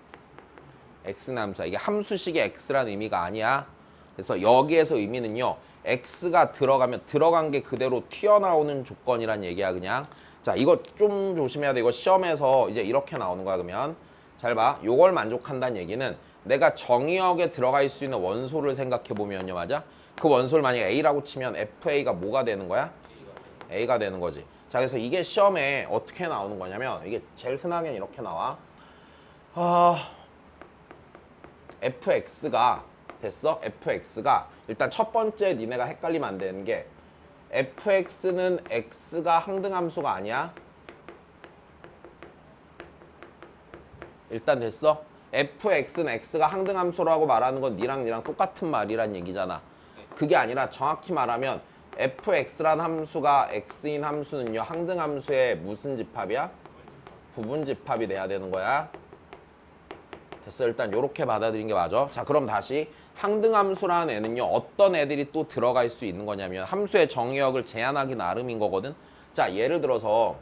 A: x는 함수야. 이게 함수식의 x라는 의미가 아니야. 그래서 여기에서 의미는요. x가 들어가면 들어간 게 그대로 튀어나오는 조건이란 얘기야 그냥. 자, 이거 좀 조심해야 돼. 이거 시험에서 이제 이렇게 나오는 거야 그러면. 잘 봐. 요걸 만족한다는 얘기는 내가 정의역에 들어가 있을 수 있는 원소를 생각해 보면요. 맞아? 그 원소를 만약에 A라고 치면 FA가 뭐가 되는 거야? A가 되는 거지. 자, 그래서 이게 시험에 어떻게 나오는 거냐면 이게 제일 흔하게 이렇게 나와. fx가 됐어? fx가 일단 첫 번째 니네가 헷갈리면 안 되는 게 fx는 x가 항등함수가 아니야? 일단 됐어? fx는 x가 항등함수라고 말하는 건 니랑 똑같은 말이란 얘기잖아. 그게 아니라 정확히 말하면 fx란 함수가 x인 함수는요 항등함수의 무슨 집합이야? 부분집합이 돼야 되는 거야. 됐어. 일단 이렇게 받아들인 게 맞아. 자, 그럼 다시 항등함수라는 애는요 어떤 애들이 또 들어갈 수 있는 거냐면 함수의 정의역을 제한하기 나름인 거거든. 자, 예를 들어서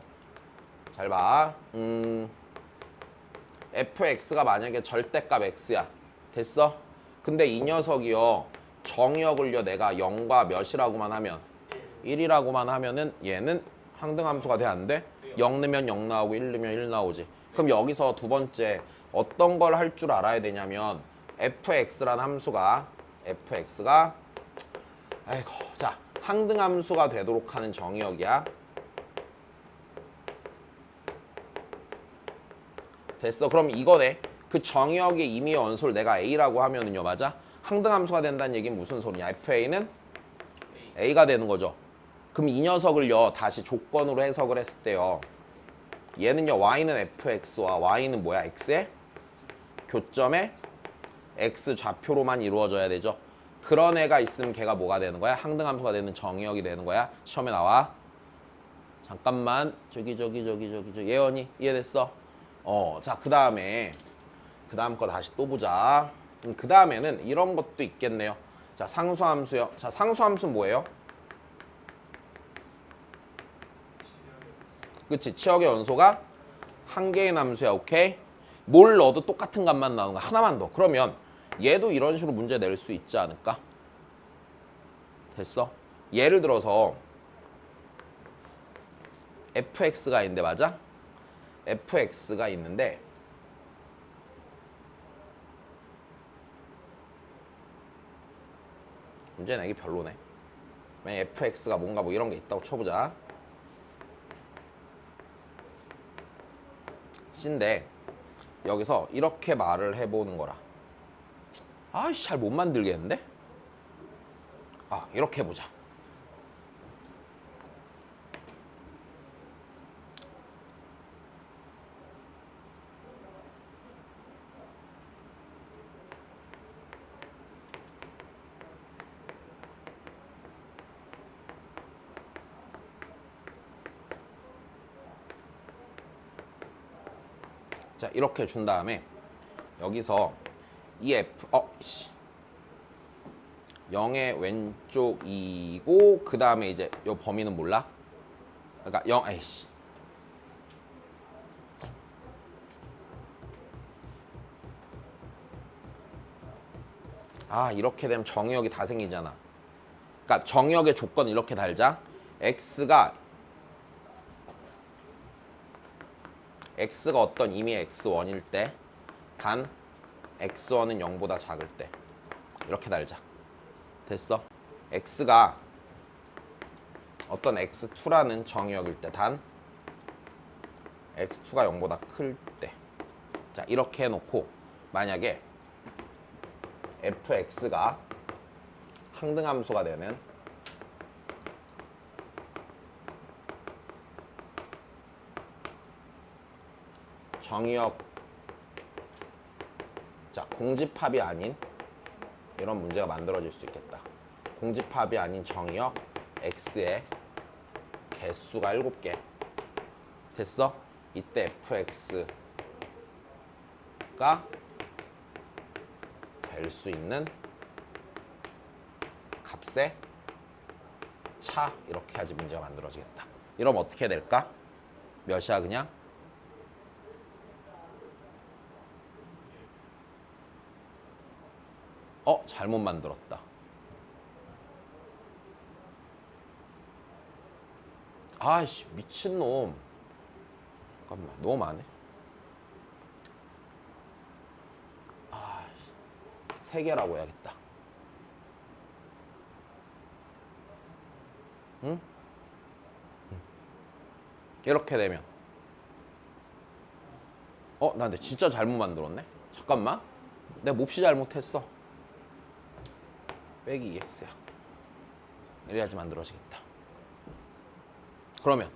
A: 잘 봐. fx가 만약에 절대값 x야. 됐어? 근데 이 녀석이요 정의역을요 내가 0과 몇이라고만 하면 1이라고만 하면은 얘는 항등함수가 돼 안 돼? 0 넣으면 0 나오고 1 넣으면 1 나오지. 그럼 여기서 두 번째 어떤 걸 할 줄 알아야 되냐면 fx라는 함수가 아이고 자 항등함수가 되도록 하는 정의역이야. 됐어. 그럼 이거네. 그 정의역의 임의의 원소를 내가 a라고 하면은요, 맞아? 항등함수가 된다는 얘기는 무슨 소리냐? fa는 a가 되는 거죠. 그럼 이 녀석을요 다시 조건으로 해석을 했을 때요. 얘는요 y는 fx와 y는 뭐야? x의 교점에 x 좌표로만 이루어져야 되죠. 그런 애가 있으면 걔가 뭐가 되는 거야? 항등함수가 되는 정의역이 되는 거야. 시험에 나와. 잠깐만 저기 예언이 이해됐어? 자 그 다음에 그 다음 거 다시 또 보자. 그 다음에는 이런 것도 있겠네요. 자 상수함수요. 자 상수함수 뭐예요? 그치 치역의 원소가 한 개의 함수야. 오케이? 뭘 넣어도 똑같은 값만 나오는 거 하나만 더. 그러면 얘도 이런 식으로 문제 낼 수 있지 않을까? 됐어? 예를 들어서 fx가 있는데 맞아? fx가 있는데 문제 내기 별로네. 만약 fx가 뭔가 뭐 이런 게 있다고 쳐보자. C인데 여기서 이렇게 말을 해보는 거라. 아이씨 잘 못 만들겠는데? 이렇게 해보자. 자 이렇게 준 다음에 여기서 이 f 0의 왼쪽이고 그 다음에 이제 요 범위는 몰라? 그러니까 0 아이씨 이렇게 되면 정의역이 다 생기잖아. 그러니까 정의역의 조건을 이렇게 달자. x가 어떤 임의의 x1일 때 단 x1은 0보다 작을 때 이렇게 달자. 됐어? x가 어떤 x2라는 정의역일 때 단 x2가 0보다 클 때. 자 이렇게 해놓고 만약에 fx가 항등함수가 되는 정의역 자 공집합이 아닌 이런 문제가 만들어질 수 있겠다. 공집합이 아닌 정의역 x의 개수가 7개. 됐어? 이때 fx가 될 수 있는 값의 차 이렇게 해야지 문제가 만들어지겠다. 이러면 어떻게 될까? 몇이야 그냥? 잘못 만들었다. 아이씨 미친놈. 잠깐만 너무 많네. 아이씨 3개라고 해야겠다. 응? 이렇게 되면 나 근데 진짜 잘못 만들었네. 잠깐만 내가 몹시 잘못했어. 빼기 2x야. 이래야지 만들어지겠다. 그러면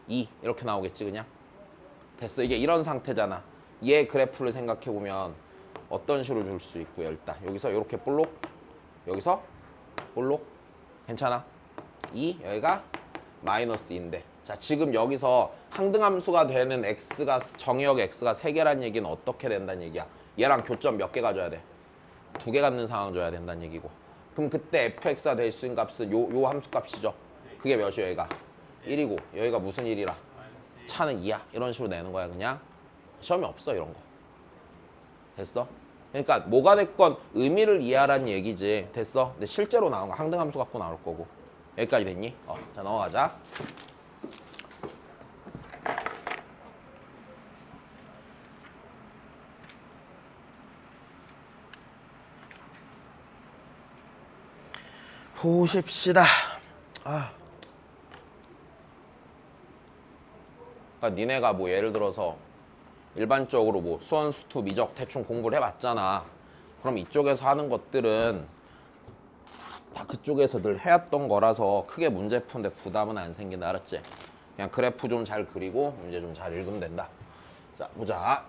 A: 2 이렇게 나오겠지 그냥. 됐어. 이게 이런 상태잖아. 얘 그래프를 생각해보면 어떤 식으로 줄 수 있고요. 일단 여기서 이렇게 볼록 여기서 볼록 괜찮아. 2 여기가 마이너스 2인데 자 지금 여기서 항등함수가 되는 x가 정의역 x가 3개란 얘기는 어떻게 된다는 얘기야. 얘랑 교점 몇 개 가져야 돼? 2개 갖는 상황 줘야 된다는 얘기고. 그럼 그때 fx가 될 수 있는 값은 요 함수 값이죠. 그게 몇이야 여기가? 1이고 여기가 무슨 1이라? 차는 2야. 이런 식으로 내는 거야 그냥. 시험이 없어 이런 거. 됐어? 그러니까 뭐가 됐건 의미를 이해하라는 얘기지. 됐어? 근데 실제로 나온 거 항등함수 갖고 나올 거고. 여기까지 됐니? 자 넘어가자. 보십시다. 그러니까 니네가 뭐 예를 들어서 일반적으로 뭐 수원, 수투, 미적 대충 공부를 해봤잖아. 그럼 이쪽에서 하는 것들은 다 그쪽에서 늘 해왔던 거라서 크게 문제 푸는데 부담은 안 생긴다. 알았지? 그냥 그래프 좀 잘 그리고 문제 좀 잘 읽으면 된다. 자 보자.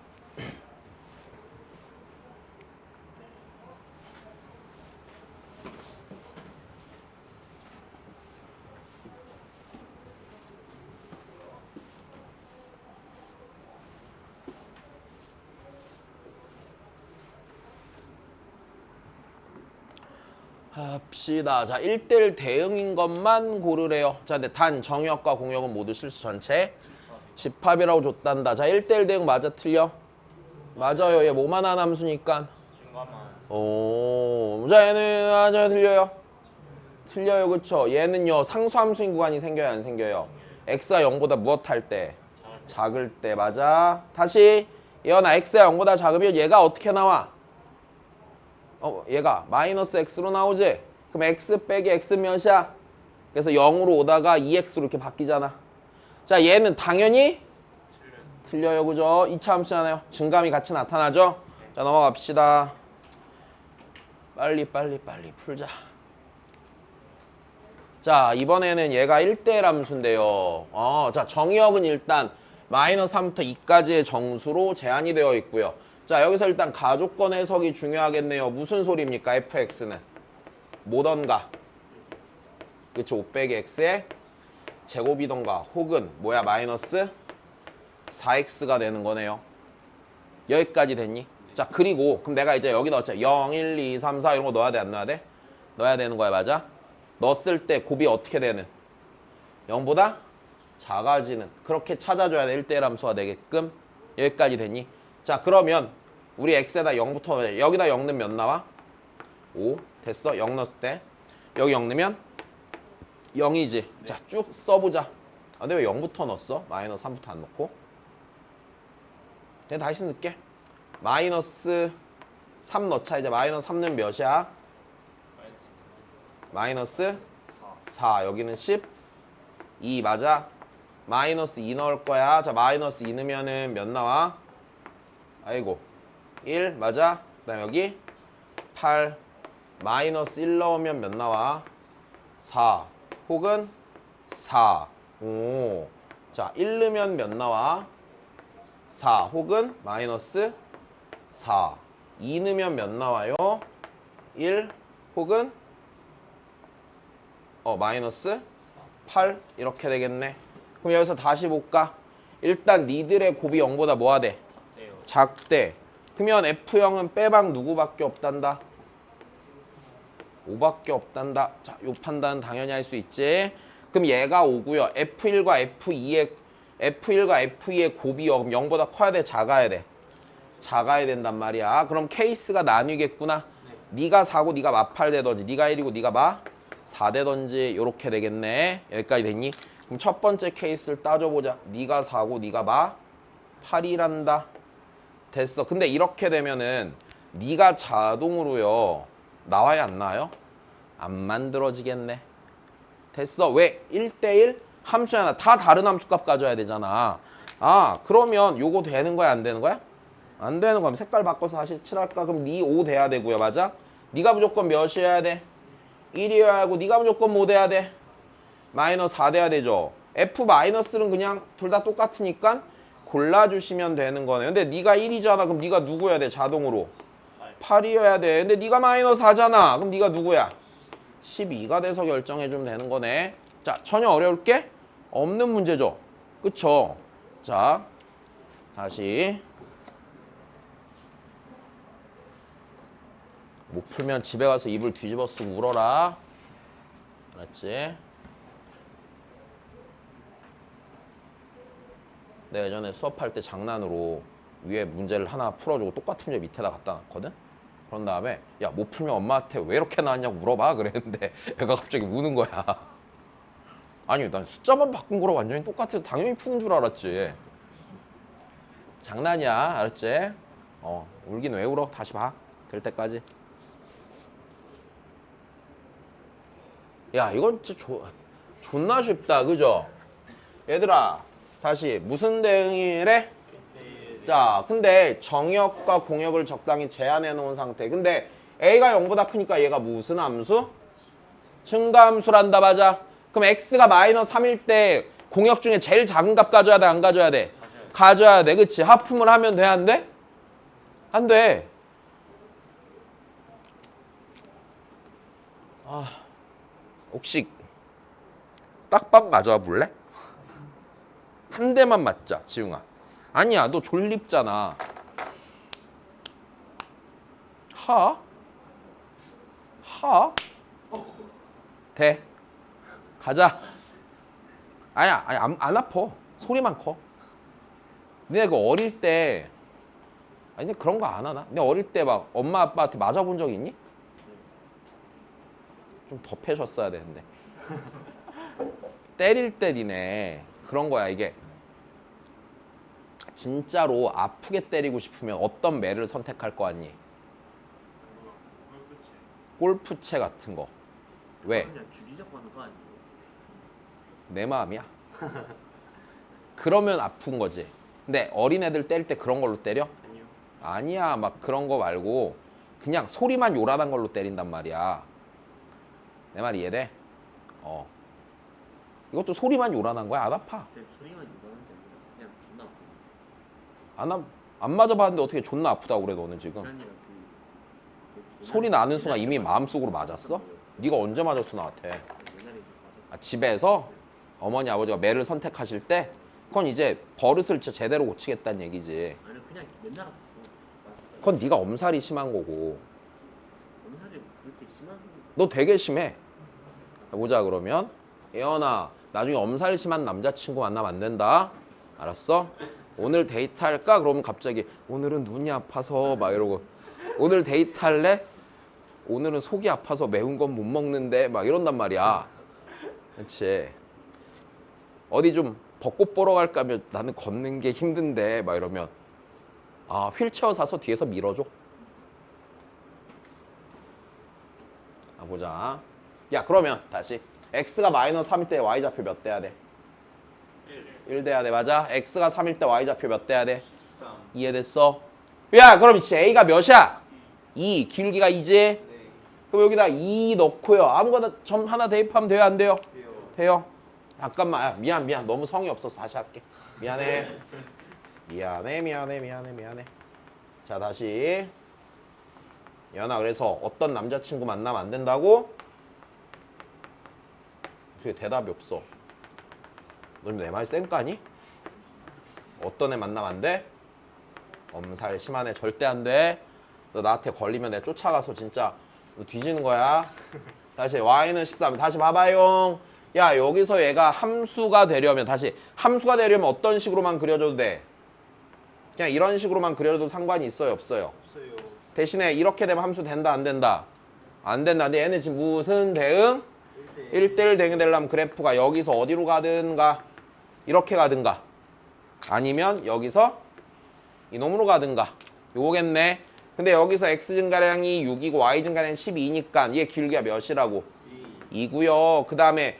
A: 합시다. 자, 1대1 대응인 것만 고르래요. 자, 근데 단 정역과 공역은 모두 실수 전체 집합이라고 줬단다. 자, 1대1 대응 맞아 틀려? 맞아요. 얘 뭐만 한 함수니까. 오, 자, 얘는 맞아요 틀려요? 틀려요. 그쵸? 얘는요 상수함수인 구간이 생겨요 안 생겨요? x가 0보다 무엇 할 때? 작을 때. 맞아. 다시 얘나 x가 0보다 작으면 얘가 어떻게 나와? 얘가 마이너스 x로 나오지? 그럼 x 빼기 x 몇이야? 그래서 0으로 오다가 2x로 이렇게 바뀌잖아. 자, 얘는 당연히 틀려요. 그죠? 2차 함수잖아요. 증감이 같이 나타나죠? 자, 넘어갑시다. 빨리 풀자. 자, 이번에는 얘가 1대1 함수인데요. 자, 정의역은 일단 마이너스 3부터 2까지의 정수로 제한이 되어 있고요. 자, 여기서 일단 가조건 해석이 중요하겠네요. 무슨 소리입니까? fx는 뭐던가, 그쵸? 5 빼기 x의 제곱이던가 혹은 뭐야? 마이너스 4x가 되는 거네요. 여기까지 됐니? 자, 그리고 그럼 내가 이제 여기다 어째 0, 1, 2, 3, 4 이런 거 넣어야 돼 안 넣어야 돼? 넣어야 되는 거야. 맞아? 넣었을 때 곱이 어떻게 되는? 0보다 작아지는. 그렇게 찾아줘야 돼. 1대1 함수가 되게끔. 여기까지 됐니? 자, 그러면 우리 x에다 0부터 여기다 0 넣으면 몇 나와? 5. 됐어? 0 넣었을 때 여기 0 넣으면 0이지. 자, 쭉 써보자. 근데 왜 0부터 넣었어? 마이너스 3부터 안 넣고. 그냥 다시 넣을게. 마이너스 3 넣자. 이제 마이너스 3 넣으면 몇이야? 마이너스 4. 여기는 12 맞아? 마이너스 2 넣을 거야. 자, 마이너스 2 넣으면은 몇 나와? 아이고 1 맞아? 그 다음 여기 8 마이너스 1 넣으면 몇 나와? 4 혹은 4. 오. 자, 1 넣으면 몇 나와? 4 혹은 마이너스 4. 2 넣으면 몇 나와요? 1 혹은 마이너스 8 이렇게 되겠네. 그럼 여기서 다시 볼까? 일단 니들의 곱이 0보다 뭐가 돼? 작대. 그러면 F형은 빼박 누구밖에 없단다? 5밖에 없단다. 자, 요 판단은 당연히 할 수 있지. 그럼 얘가 5고요. F1과 F2의 곱이요. 그럼 0보다 커야 돼? 작아야 돼? 작아야 된단 말이야. 그럼 케이스가 나뉘겠구나. 네가 4고 네가 마 8 되던지 네가 1이고 네가 마 4 되던지 요렇게 되겠네. 여기까지 됐니? 그럼 첫 번째 케이스를 따져보자. 네가 4고 네가 마 8이란다. 됐어. 근데 이렇게 되면은 네가 자동으로요 나와야 안 나와요? 안 만들어지겠네. 됐어. 왜? 1대1 함수 하나 다 다른 함수값 가져야 되잖아. 그러면 요거 되는 거야 안 되는 거야? 안 되는 거야. 색깔 바꿔서 다시 칠할까? 그럼 네 5 돼야 되고요. 맞아? 네가 무조건 몇이어야 돼? 1이어야 하고 네가 무조건 뭐 돼야 돼? 마이너스 4 돼야 되죠. F 마이너스는 그냥 둘 다 똑같으니까 골라주시면 되는 거네. 근데 네가 1이잖아. 그럼 네가 누구여야 돼? 자동으로 8이어야 돼. 근데 네가 마이너스 4잖아. 그럼 네가 누구야? 12가 돼서 결정해주면 되는 거네. 자, 전혀 어려울 게 없는 문제죠. 그쵸? 자, 다시 못 풀면 집에 가서 이불 뒤집어 쓰고 울어라. 알았지? 내가 예전에 수업할 때 장난으로 위에 문제를 하나 풀어주고 똑같은 문제 밑에다 갖다 놨거든? 그런 다음에 야, 못 풀면 엄마한테 왜 이렇게 나왔냐고 물어봐 그랬는데 애가 갑자기 우는 거야. 아니 난 숫자만 바꾼 거랑 완전히 똑같아서 당연히 푸는 줄 알았지. 장난이야, 알았지? 울긴 왜 울어? 다시 봐. 될 때까지. 야, 이건 진짜 존나 쉽다, 그죠? 얘들아, 다시 무슨 대응이래? 자, 근데 정역과 공역을 적당히 제한해 놓은 상태. 근데 A가 0보다 크니까 얘가 무슨 함수? 증가함수란다, 맞아. 그럼 X가 마이너스 3일 때 공역 중에 제일 작은 값 가져야 돼, 안 가져야 돼? 가져야 돼, 그치? 하품을 하면 돼, 안 돼? 안 돼. 혹시 딱밤 맞아 볼래? 한 대만 맞자, 지웅아. 아니야, 너 졸립잖아. 하? 돼. 가자. 아니야, 아니, 안 아파. 소리만 커. 근데 그 어릴 때, 아니, 근데 그런 거 안 하나? 근데 어릴 때 막 엄마 아빠한테 맞아본 적 있니? 좀 더 패셨어야 되는데. 때릴 때 니네 그런 거야, 이게. 진짜로 아프게 때리고 싶으면 어떤 매를 선택할 거 아니?
B: 그렇지.
A: 골프채 같은 거. 왜?
C: 그냥 죽이려고 하는 거 아니에요?
A: 내 마음이야. 그러면 아픈 거지. 근데 어린애들 때릴 때 그런 걸로 때려?
C: 아니요.
A: 아니야, 막 그런 거 말고 그냥 소리만 요란한 걸로 때린단 말이야. 내 말 이해돼? 이것도 소리만 요란한 거야. 안 아파.
C: 쌤 소리만 이거는 게 아니라 그냥 존나 아픈
A: 안 맞아봤는데 어떻게 존나 아프다고 그래 너는 지금.
C: 그게 아니라
A: 소리 나는 순간 이미 마음속으로 맞았어? 네가 언제 맞았어 나한테?
C: 옛날에 맞아.
A: 집에서 어머니 아버지가 매를 선택하실 때 그건 이제 버릇을 진짜 제대로 고치겠다는 얘기지.
C: 아니 그냥 맨날 아팠어.
A: 그건 네가 엄살이 심한 거고.
C: 엄살이 그렇게 심한
A: 너 되게 심해. 보자 그러면. 예언아, 나중에 엄살 심한 남자친구 만나면 안 된다. 알았어? 오늘 데이트할까? 그러면 갑자기 오늘은 눈이 아파서 막 이러고 오늘 데이트할래? 오늘은 속이 아파서 매운 건 못 먹는데 막 이런단 말이야. 그렇지. 어디 좀 벚꽃 보러 갈까 하면 나는 걷는 게 힘든데 막 이러면 휠체어 사서 뒤에서 밀어줘. 보자. 야 그러면 다시 x가 마이너스 3일 때 y좌표 몇 돼야 돼? 1 돼야 돼. 맞아. x가 3일 때 y좌표 몇 돼야 돼?
B: 13.
A: 이해됐어? 야 그럼 이제 a가 몇이야? 2 길기가 2지?
B: 네.
A: 그럼 여기다 2 넣고요. 아무거나 점 하나 대입하면 돼요? 안 돼요?
B: 돼요.
A: 돼요. 잠깐만. 미안. 너무 성의 없어서 다시 할게. 미안해. 자 다시. 연아 그래서 어떤 남자친구 만나면 안 된다고? 어떻게 대답이 없어. 너 내 말 쌩까니? 어떤 애 만나면 안 돼? 엄살 심한 애 절대 안 돼. 너 나한테 걸리면 내가 쫓아가서 진짜 너 뒤지는 거야. 다시 y는 13. 다시 봐봐요. 야 여기서 얘가 함수가 되려면 다시 함수가 되려면 어떤 식으로만 그려줘도 돼? 그냥 이런 식으로만 그려도 상관이 있어요 없어요?
B: 없어요.
A: 대신에 이렇게 되면 함수 된다 안 된다? 안 된다. 근데 얘는 지금 무슨 대응? 1대1 대응이 되려면 그래프가 여기서 어디로 가든가 이렇게 가든가 아니면 여기서 이놈으로 가든가 요거겠네. 근데 여기서 x 증가량이 6이고 y 증가량이 12니까 얘 길기가 몇이라고? 2고요. 그 다음에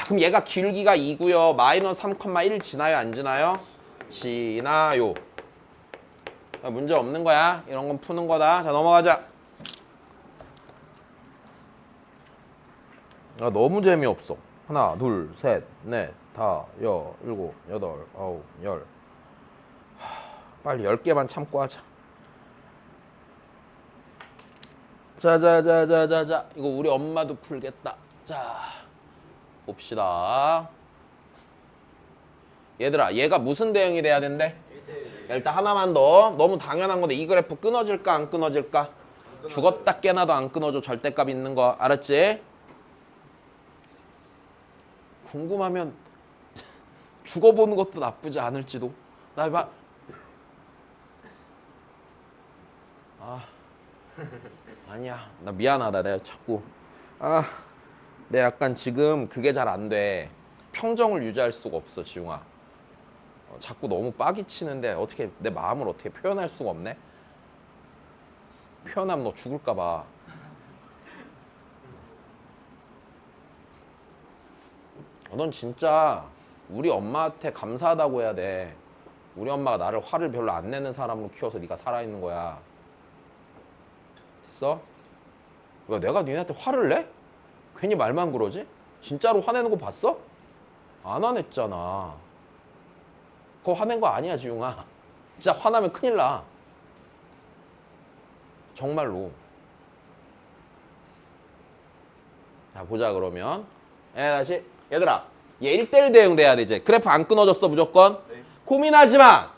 A: 그럼 얘가 길기가 2고요. 마이너스 3,1 지나요 안 지나요? 지나요. 문제 없는 거야. 이런 건 푸는 거다. 자 넘어가자. 너무 재미없어. 하나, 둘, 셋, 넷, 다, 일곱, 여덟, 아홉, 열. 빨리 10개만 참고 하자. 자. 이거 우리 엄마도 풀겠다. 자, 봅시다. 얘들아, 얘가 무슨 대응이 돼야 된대? 일단 하나만 더. 너무 당연한 건데 이 그래프 끊어질까 안 끊어질까? 죽었다 깨나도 안 끊어져. 절대값 있는 거. 알았지? 궁금하면 죽어보는 것도 나쁘지 않을지도. 나 봐. 아니야. 나 미안하다. 내가 자꾸 근데 약간 지금 그게 잘 안 돼. 평정을 유지할 수가 없어, 지웅아. 자꾸 너무 빡이 치는데 어떻게 내 마음을 어떻게 표현할 수가 없네. 표현하면 너 죽을까 봐. 넌 진짜 우리 엄마한테 감사하다고 해야 돼. 우리 엄마가 나를 화를 별로 안 내는 사람으로 키워서 네가 살아있는 거야. 됐어? 왜 내가 니네한테 화를 내? 괜히 말만 그러지? 진짜로 화내는 거 봤어? 안 화냈잖아. 그거 화낸 거 아니야, 지웅아. 진짜 화나면 큰일 나. 정말로. 자, 보자 그러면. 다시. 얘들아, 얘 1대1 대응 돼야 돼, 이제. 그래프 안 끊어졌어, 무조건.
C: 네.
A: 고민하지 마.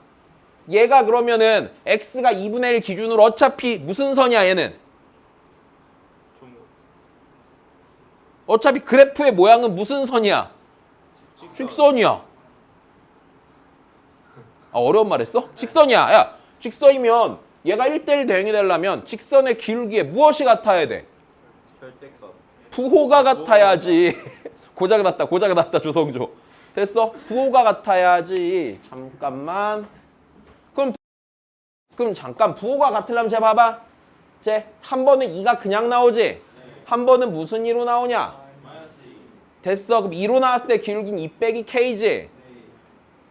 A: 얘가 그러면은 x가 2분의 1 기준으로 어차피 무슨 선이야, 얘는?
B: 좀
A: 어차피 그래프의 모양은 무슨 선이야? 직선이야. 아, 어려운 말 했어? 직선이야. 야, 직선이면 얘가 1대1 대응이 되려면 직선의 기울기에 무엇이 같아야 돼?
C: 절대값.
A: 부호가 같아야지. 고장났다, 조성조. 됐어? 부호가 같아야지. 잠깐만. 그럼 잠깐 부호가 같으려면 쟤 봐봐. 쟤 한 번은 2가 그냥 나오지? 한 번은 무슨 2로 나오냐? 됐어. 그럼 2로 나왔을 때 기울기는 2 빼기 k지?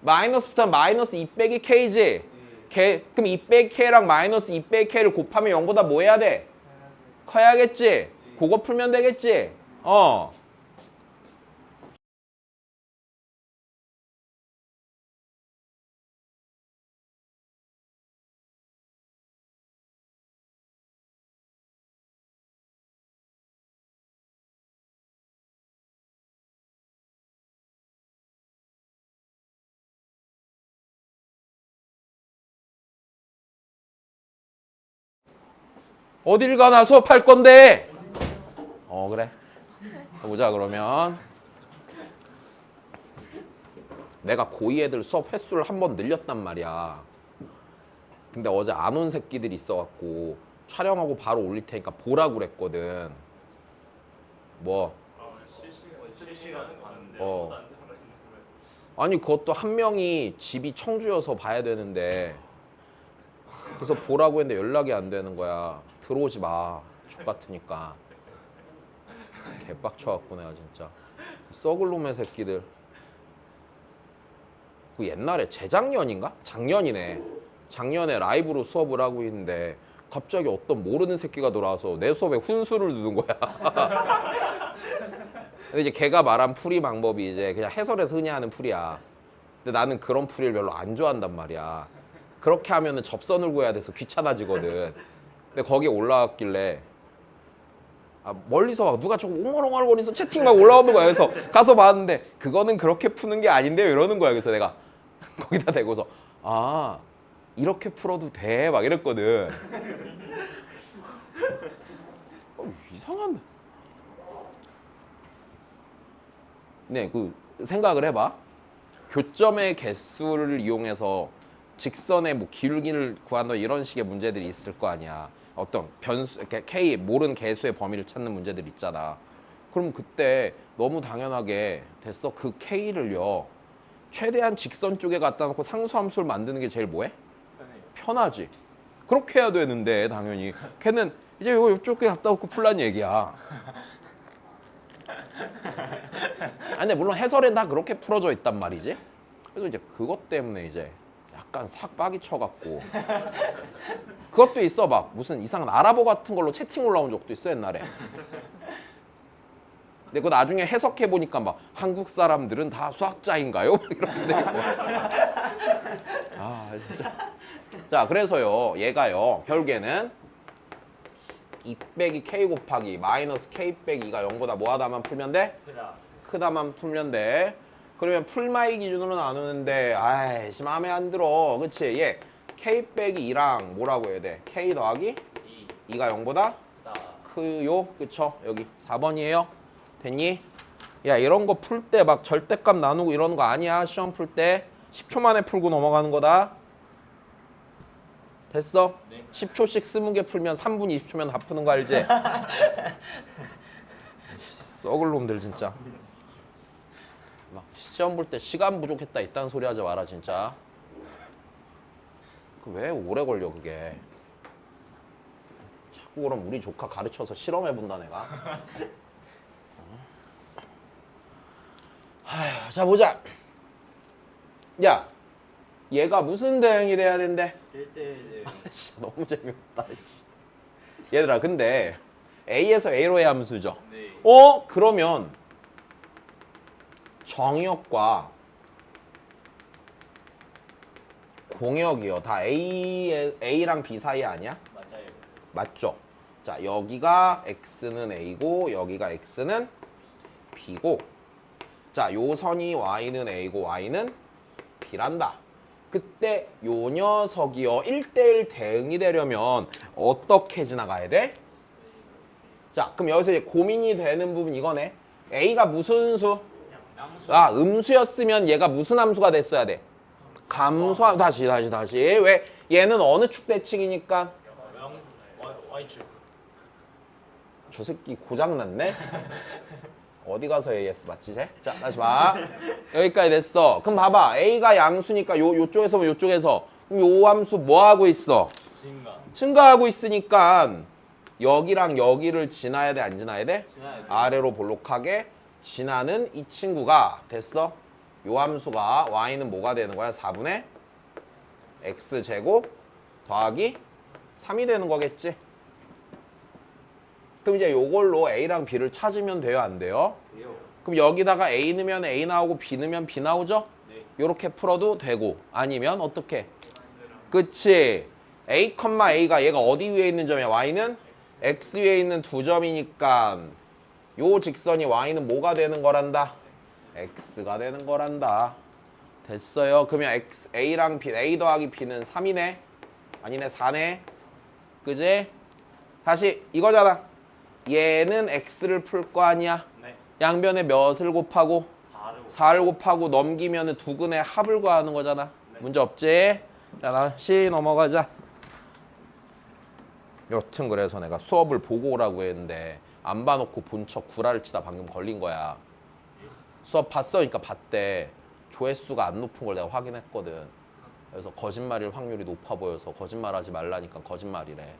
A: 마이너스부터 마이너스 2 빼기 k지? 그럼 2 빼기 k랑 마이너스 2 빼기 k를 곱하면 0보다 뭐 해야 돼? 커야겠지? 그거 풀면 되겠지? 어딜 가나 수업할 건데? 그래. 보자 그러면. 내가 고2 애들 수업 횟수를 한 번 늘렸단 말이야. 근데 어제 안 온 새끼들이 있어갖고 촬영하고 바로 올릴 테니까 보라고 그랬거든. 뭐?
B: 실시간에 봤는데
A: 어.
B: 아무도 안 들어있는
A: 아니 그것도 한 명이 집이 청주여서 봐야 되는데 그래서 보라고 했는데 연락이 안 되는 거야. 들어오지 마. 족같으니까. 개빡쳐갖고 내가 진짜. 썩을 놈의 새끼들. 그 옛날에 재작년인가? 작년이네. 작년에 라이브로 수업을 하고 있는데 갑자기 어떤 모르는 새끼가 돌아와서 내 수업에 훈수를 두는 거야. 근데 이제 걔가 말한 풀이 방법이 이제 그냥 해설에서 흔히 하는 풀이야. 근데 나는 그런 풀이를 별로 안 좋아한단 말이야. 그렇게 하면은 접선을 구해야 돼서 귀찮아지거든. 근데 거기에 올라왔길래 멀리서 누가 조금 옹얼옹얼거리면서 채팅 막 올라오는 거야. 그래서 가서 봤는데 그거는 그렇게 푸는 게 아닌데요 이러는 거야. 그래서 내가 거기다 대고서 이렇게 풀어도 돼 막 이랬거든. 이상한데. 네, 그 생각을 해봐. 교점의 개수를 이용해서 직선의 뭐 기울기를 구한다 이런 식의 문제들이 있을 거 아니야. 어떤 변수, 이렇게 k 모르는 개수의 범위를 찾는 문제들 있잖아. 그럼 그때 너무 당연하게 됐어. 그 k를요 최대한 직선 쪽에 갖다 놓고 상수함수를 만드는 게 제일 뭐해? 편하지. 그렇게 해야 되는데 당연히 걔는 이제 이쪽에 갖다 놓고 풀란 얘기야. 근데 물론 해설엔 다 그렇게 풀어져 있단 말이지. 그래서 이제 그것 때문에 이제 약간 삭 빡이 쳐갖고 그것도 있어. 막 무슨 이상한 아랍어 같은 걸로 채팅 올라온 적도 있어 옛날에. 근데 그거 나중에 해석해 보니까 막 한국 사람들은 다 수학자인가요? 이렇게 되고. 진짜. 자, 그래서요 얘가요 결국에는 2 빼기 k 곱하기 마이너스 k 빼기 2가 0보다 뭐하다만 풀면 돼? 크다만 풀면 돼. 그러면 풀마이 기준으로 나누는데 아이씨 마음에 안 들어. 그치? 얘 k 빼기 2랑 뭐라고 해야 돼? k 더하기 2가 0보다 크요. 그쵸? 여기 4번이에요. 됐니? 야 이런 거 풀 때 막 절대값 나누고 이러는 거 아니야. 시험 풀 때 10초 만에 풀고 넘어가는 거다. 됐어?
C: 네.
A: 10초씩 20개 풀면 3분 20초면 다 푸는 거 알지? 썩을 놈들 진짜. 막 시험 볼 때 시간 부족했다 이딴 소리 하지 마라 진짜. 그 왜 오래 걸려 그게. 자꾸 그럼 우리 조카 가르쳐서 실험해 본다 내가. 아휴, 자 보자. 야, 얘가 무슨 대응이 돼야 된대?
C: 1대1.
A: 진짜 너무 재미없다. 씨. 얘들아 근데 A에서 A로의 함수죠.
C: 네.
A: 그러면 정역과 공역이요. 다 A랑 B 사이 아니야?
C: 맞아요.
A: 맞죠? 자, 여기가 X는 A고 여기가 X는 B고 자, 요 선이 Y는 A고 Y는 B란다. 그때 요 녀석이요. 1대1 대응이 되려면 어떻게 지나가야 돼? 자, 그럼 여기서 이제 고민이 되는 부분 이거네. A가 무슨 수? 아, 음수였으면 얘가 무슨 함수가 됐어야 돼? 감소함. 다시. 왜? 얘는 어느 축 대칭이니까?
C: Y축.
A: 저 새끼 고장났네? 어디 가서 AS 맞지, 쟤? 자, 다시 봐. 여기까지 됐어. 그럼 봐봐. A가 양수니까 요쪽에서 뭐 요쪽에서. 그럼 요 함수 뭐 하고 있어? 증가하고 있으니까 여기랑 여기를 지나야 돼, 안 지나야 돼?
C: 지나야 돼.
A: 아래로 볼록하게 지나는 이 친구가 됐어. 요 함수가 y는 뭐가 되는 거야? 4분의 x제곱 더하기 3이 되는 거겠지. 그럼 이제 요걸로 a랑 b를 찾으면 돼요, 안 돼요?
C: 돼요.
A: 그럼 여기다가 a 넣으면 a 나오고 b 넣으면 b 나오죠?
C: 네.
A: 요렇게 풀어도 되고 아니면 어떻게? 그치. a, a가 얘가 어디 위에 있는 점이야? y는 x 위에 있는 두 점이니까 요 직선이 y는 뭐가 되는 거란다? x가 되는 거란다. 됐어요. 그러면 a랑 b, a 더하기 b는 3이네. 아니네, 4네. 그지? 다시 이거잖아. 얘는 x를 풀 거 아니야.
C: 네.
A: 양변에 몇을 곱하고
C: 4를
A: 4를 곱하고 넘기면 두 근의 합을 구하는 거잖아.
C: 네.
A: 문제 없지? 자, 다시 넘어가자. 여튼 그래서 내가 수업을 보고 오라고 했는데 안 봐놓고 본 척 구라를 치다 방금 걸린 거야. 수업 봤어? 그러니까 봤대. 조회수가 안 높은 걸 내가 확인했거든. 그래서 거짓말일 확률이 높아 보여서 거짓말하지 말라니까 거짓말이래.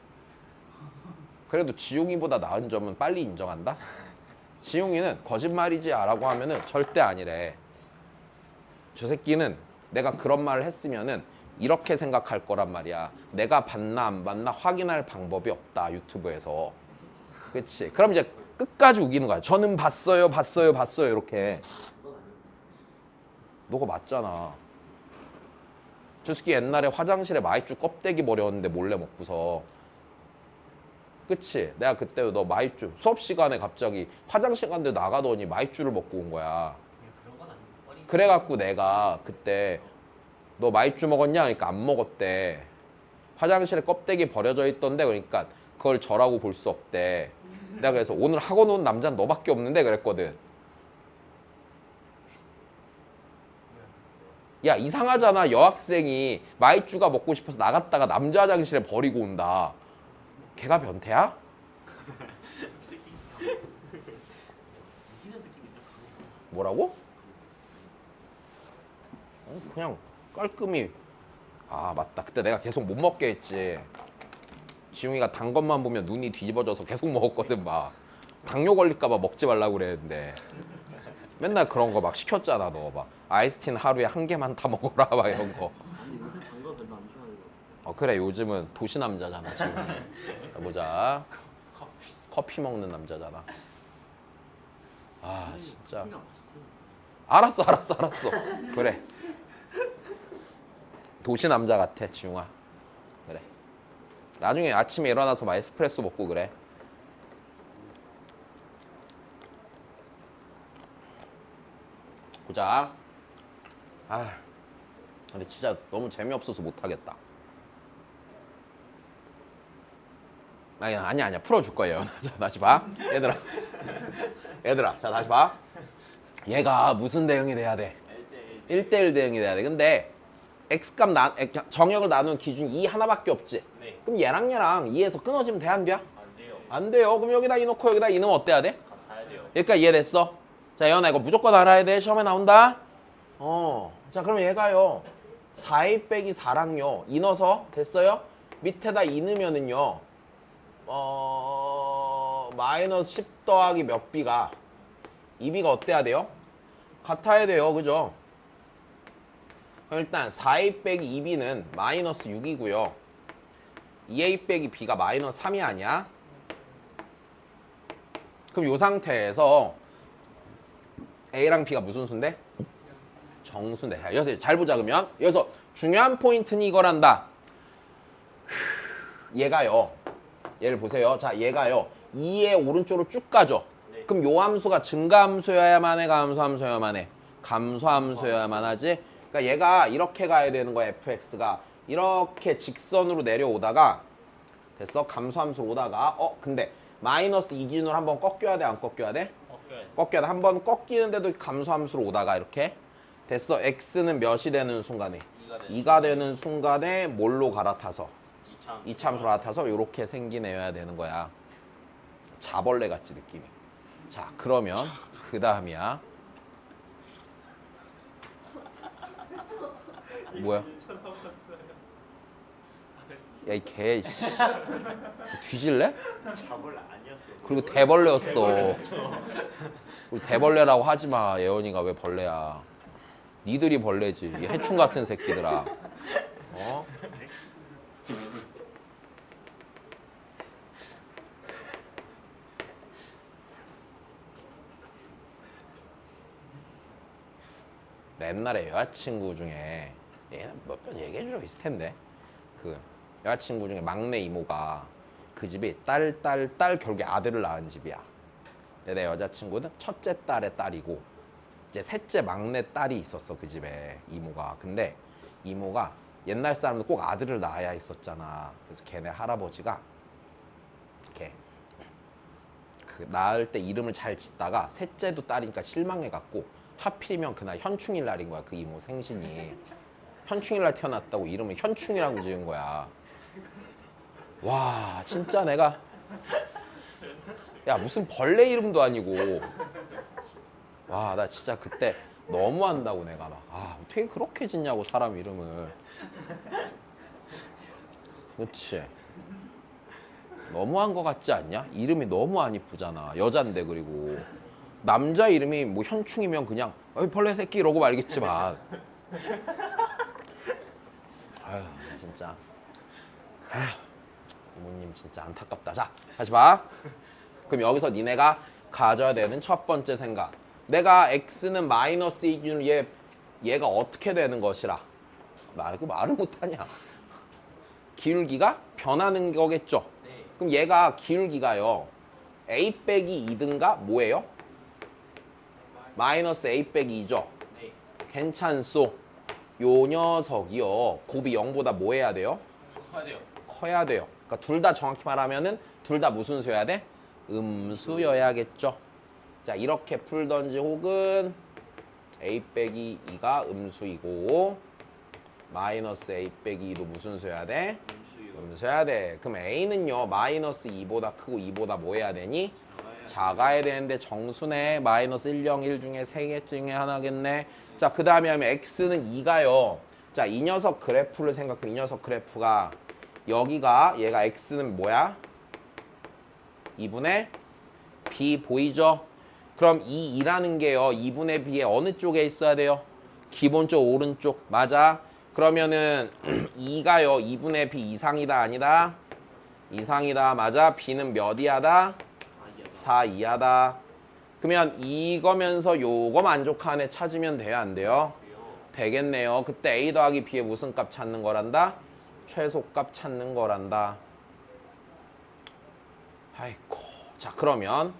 A: 그래도 지용이보다 나은 점은 빨리 인정한다? 지용이는 거짓말이지 라고 하면은 절대 아니래. 저 새끼는 내가 그런 말을 했으면은 이렇게 생각할 거란 말이야. 내가 봤나 안 봤나 확인할 방법이 없다, 유튜브에서. 그치? 그럼 이제 끝까지 우기는 거야. 저는 봤어요 이렇게. 너가 맞잖아. 저 새끼 옛날에 화장실에 마이쮸 껍데기 버렸는데 몰래 먹고서. 그치? 내가 그때 너 마이쮸 수업 시간에 갑자기 화장실 갔는데 나가더니 마이쮸를 먹고 온 거야.
C: 그런 건 아니고 어린.
A: 그래갖고 내가 그때 너 마이쮸 먹었냐? 그러니까 안 먹었대. 화장실에 껍데기 버려져 있던데 그러니까 그걸 저라고 볼 수 없대. 내가 그래서 오늘 학원 온 남자는 너밖에 없는데 그랬거든. 야, 이상하잖아. 여학생이 마이쮸가 먹고 싶어서 나갔다가 남자 화장실에 버리고 온다. 걔가 변태야?
C: 이기는 느낌이 좀 강했어.
A: 뭐라고? 그냥 깔끔히. 아, 맞다. 그때 내가 계속 못 먹게 했지. 지웅이가 단 것만 보면 눈이 뒤집어져서 계속 먹었거든. 막 당뇨 걸릴까 봐 먹지 말라고 그랬는데 맨날 그런 거 막 시켰잖아. 너 막 아이스티는 하루에 한 개만 다 먹어라 막 이런 거.
C: 아니 요새 단거 별로 안 좋아해요.
A: 그래, 요즘은 도시 남자잖아 지금. 보자. 커피 먹는 남자잖아. 아, 진짜.
C: 커피가 맛있어.
A: 알았어. 그래. 도시 남자 같아, 지웅아. 그래. 나중에 아침에 일어나서 막 에스프레소 먹고 그래. 보자. 아, 근데 진짜 너무 재미없어서 못하겠다. 아니야. 풀어줄 거예요. 자, 다시 봐. 얘들아. 자, 다시 봐. 얘가 무슨 대응이 돼야 돼? 1대1 대응이 돼야 돼. 근데 x값 정역을 나눈 기준이 2 하나밖에 없지.
C: 네.
A: 그럼 얘랑 2에서 끊어지면 돼, 안 돼?
C: 안 돼요.
A: 안 돼요. 그럼 여기다 2 넣고 여기다 2 넣으면 어때야 돼?
C: 같아야 돼요.
A: 여기까지 이해됐어? 자, 예원아 이거 무조건 알아야 돼. 시험에 나온다. 자, 그럼 얘가요. 4a 빼기 4랑요. 이 넣어서 됐어요? 밑에다 2 넣으면은요. 마이너스 10 더하기 몇 b가 2b가 어때야 돼요? 같아야 돼요. 그죠? 그럼 일단 4a 빼기 2b는 마이너스 6이고요. 2a 빼기 b가 마이너스 3이 아니야? 그럼 이 상태에서 a랑 b가 무슨 수인데? 정수인데. 자, 여기서 잘 보자 그러면. 여기서 중요한 포인트는 이거란다. 얘가요. 얘를 보세요. 자, 얘가요. 2의 오른쪽으로 쭉 가죠.
C: 네.
A: 그럼 요 함수가 증가함수여야만 해, 감소함수여야만 해? 감소함수여야만 하지. 그러니까 얘가 이렇게 가야 되는 거야. fx가 이렇게 직선으로 내려오다가 됐어? 감소함수로 오다가 근데 마이너스 2 기준으로 한번 꺾여야 돼, 안 꺾여야 돼? 꺾여야 돼. 한번 꺾이는데도 감소함수로 오다가 이렇게 됐어. x는 몇이 되는 순간에? 2가 되는 순간에 뭘로 갈아타서? 2차 함수로 갈아타서 이렇게 생기내야 되는 거야. 자벌레 같지 느낌이. 자, 그러면 그 다음이야. 뭐야? 야, 이 개. 뒤질래?
C: 자벌레 아니었어.
A: 그리고 대벌레였어. 그리고 대벌레라고 하지 마. 예원이가 왜 벌레야? 니들이 벌레지. 이 해충 같은 새끼들아. 어? 옛날에 여자친구 중에 얘는 몇 번 얘기해 준 적 있을 텐데 그 여자친구 중에 막내 이모가 그 집이 딸 결국에 아들을 낳은 집이야. 근데 내 여자친구는 첫째 딸의 딸이고 이제 셋째 막내 딸이 있었어 그 집에 이모가. 근데 이모가 옛날 사람들 꼭 아들을 낳아야 했었잖아. 그래서 걔네 할아버지가 이렇게 그 낳을 때 이름을 잘 짓다가 셋째도 딸이니까 실망해갖고 하필이면 그날 현충일 날인 거야. 그 이모 생신이 현충일 날 태어났다고 이름을 현충이라고 지은 거야. 와, 진짜 내가 야 무슨 벌레 이름도 아니고 와, 나 진짜 그때 너무한다고 내가 막 어떻게 그렇게 짓냐고 사람 이름을. 그렇지. 너무한 거 같지 않냐? 이름이 너무 안 이쁘잖아. 여잔데. 그리고 남자 이름이 뭐 현충이면 그냥 벌레 새끼 이러고 말겠지만 아휴 진짜 이모님 진짜 안타깝다. 자, 다시 봐. 그럼 여기서 니네가 가져야 되는 첫 번째 생각, 내가 x는 마이너스 2 기준으로 얘가 어떻게 되는 것이라. 나 이거 말을 못하냐. 기울기가 변하는 거겠죠.
C: 네.
A: 그럼 얘가 기울기가요 a 빼기 2든가 뭐예요? 마이너스 a 빼기 2죠.
C: 네.
A: 괜찮소. 요 녀석이요 곱이 0보다 뭐 해야 돼요?
C: 커야 돼요.
A: 커야 돼요. 그러니까 둘 다 정확히 말하면은 둘 다 무슨 수여야 돼? 음수여야겠죠. 자, 이렇게 풀던지 혹은 a 빼기 2가 음수이고 마이너스 a 빼기 2도 무슨 수여야 돼? 음수여야 돼. 그럼 a는요 마이너스 2보다 크고 2보다 뭐 해야 되니? 작아야 되는데 정수네. 마이너스 1, 0, 1 중에 3개 중에 하나겠네. 자, 그 다음에 하면 x는 2가요. 자, 이 녀석 그래프를 생각해. 이 녀석 그래프가 여기가 얘가 x는 뭐야? 2분의 b 보이죠? 그럼 이 2라는 게요 2분의 b의 어느 쪽에 있어야 돼요? 기본적 오른쪽. 맞아. 그러면은 2가요 2분의 b 이상이다 아니다? 이상이다. 맞아. b는 몇 이하다? 4 이하다. 그러면 이거면서 요거 만족하네 찾으면 돼요 안 돼요? 되겠네요. 그때 a 더하기 b의 무슨 값 찾는 거란다? 최소값 찾는 거란다. 아이고. 자, 그러면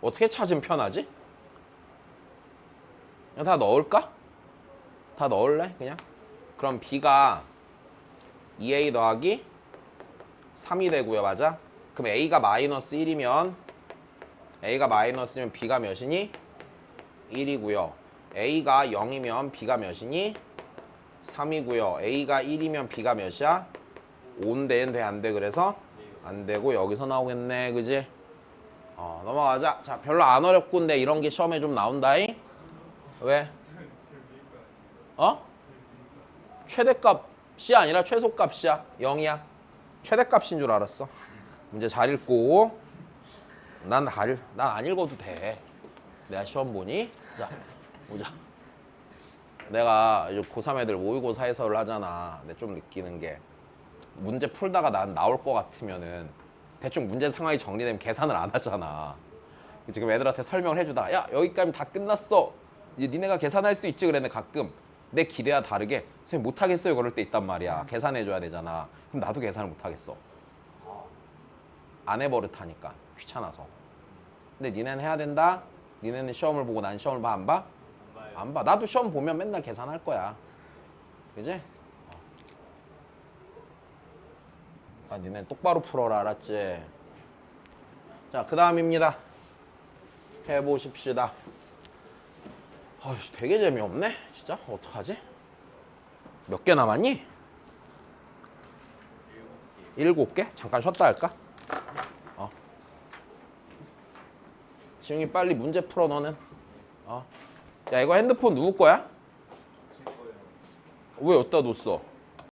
A: 어떻게 찾으면 편하지? 그냥 다 넣을까? 다 넣을래? 그냥? 그럼 b가 2a 더하기 3이 되고요. 맞아? 그럼 a가 마이너스 1이면 a가 마이너스면 b가 몇이니? 1이고요. a가 0이면 b가 몇이니? 3이고요. a가 1이면 b가 몇이야? 5인데 돼 안 돼? 그래서 안 되고 여기서 나오겠네. 그지? 넘어가자. 자, 별로 안 어렵군데 이런 게 시험에 좀 나온다잉. 왜? 최대값이 아니라 최소값이야. 0이야. 최대값인 줄 알았어. 문제 잘 읽고. 난 안 읽어도 돼. 내가 시험 보니. 자, 보자. 내가 이제 고3 애들 모의고사 해설을 하잖아. 근데 좀 느끼는 게 문제 풀다가 난 나올 것 같으면은 대충 문제 상황이 정리되면 계산을 안 하잖아. 지금 애들한테 설명을 해주다가 야 여기까지 다 끝났어. 이제 니네가 계산할 수 있지 그랬는데 가끔 내 기대와 다르게 선생님 못하겠어요 그럴 때 있단 말이야. 계산해줘야 되잖아. 그럼 나도 계산을 못하겠어. 안 해버릇하니까 귀찮아서. 근데 니네는 해야 된다. 니네는 시험을 보고 난 시험을 봐 안 봐? 안 봐. 나도 시험 보면 맨날 계산할 거야. 그지? 니네 똑바로 풀어라 알았지? 자, 그 다음입니다. 해보십시다. 되게 재미없네. 진짜 어떡하지? 몇 개 남았니? 7개? 잠깐 쉬었다 할까? 지웅이 빨리 문제 풀어 너는. 야 이거 핸드폰 누구 거야? 왜 어디다 뒀어?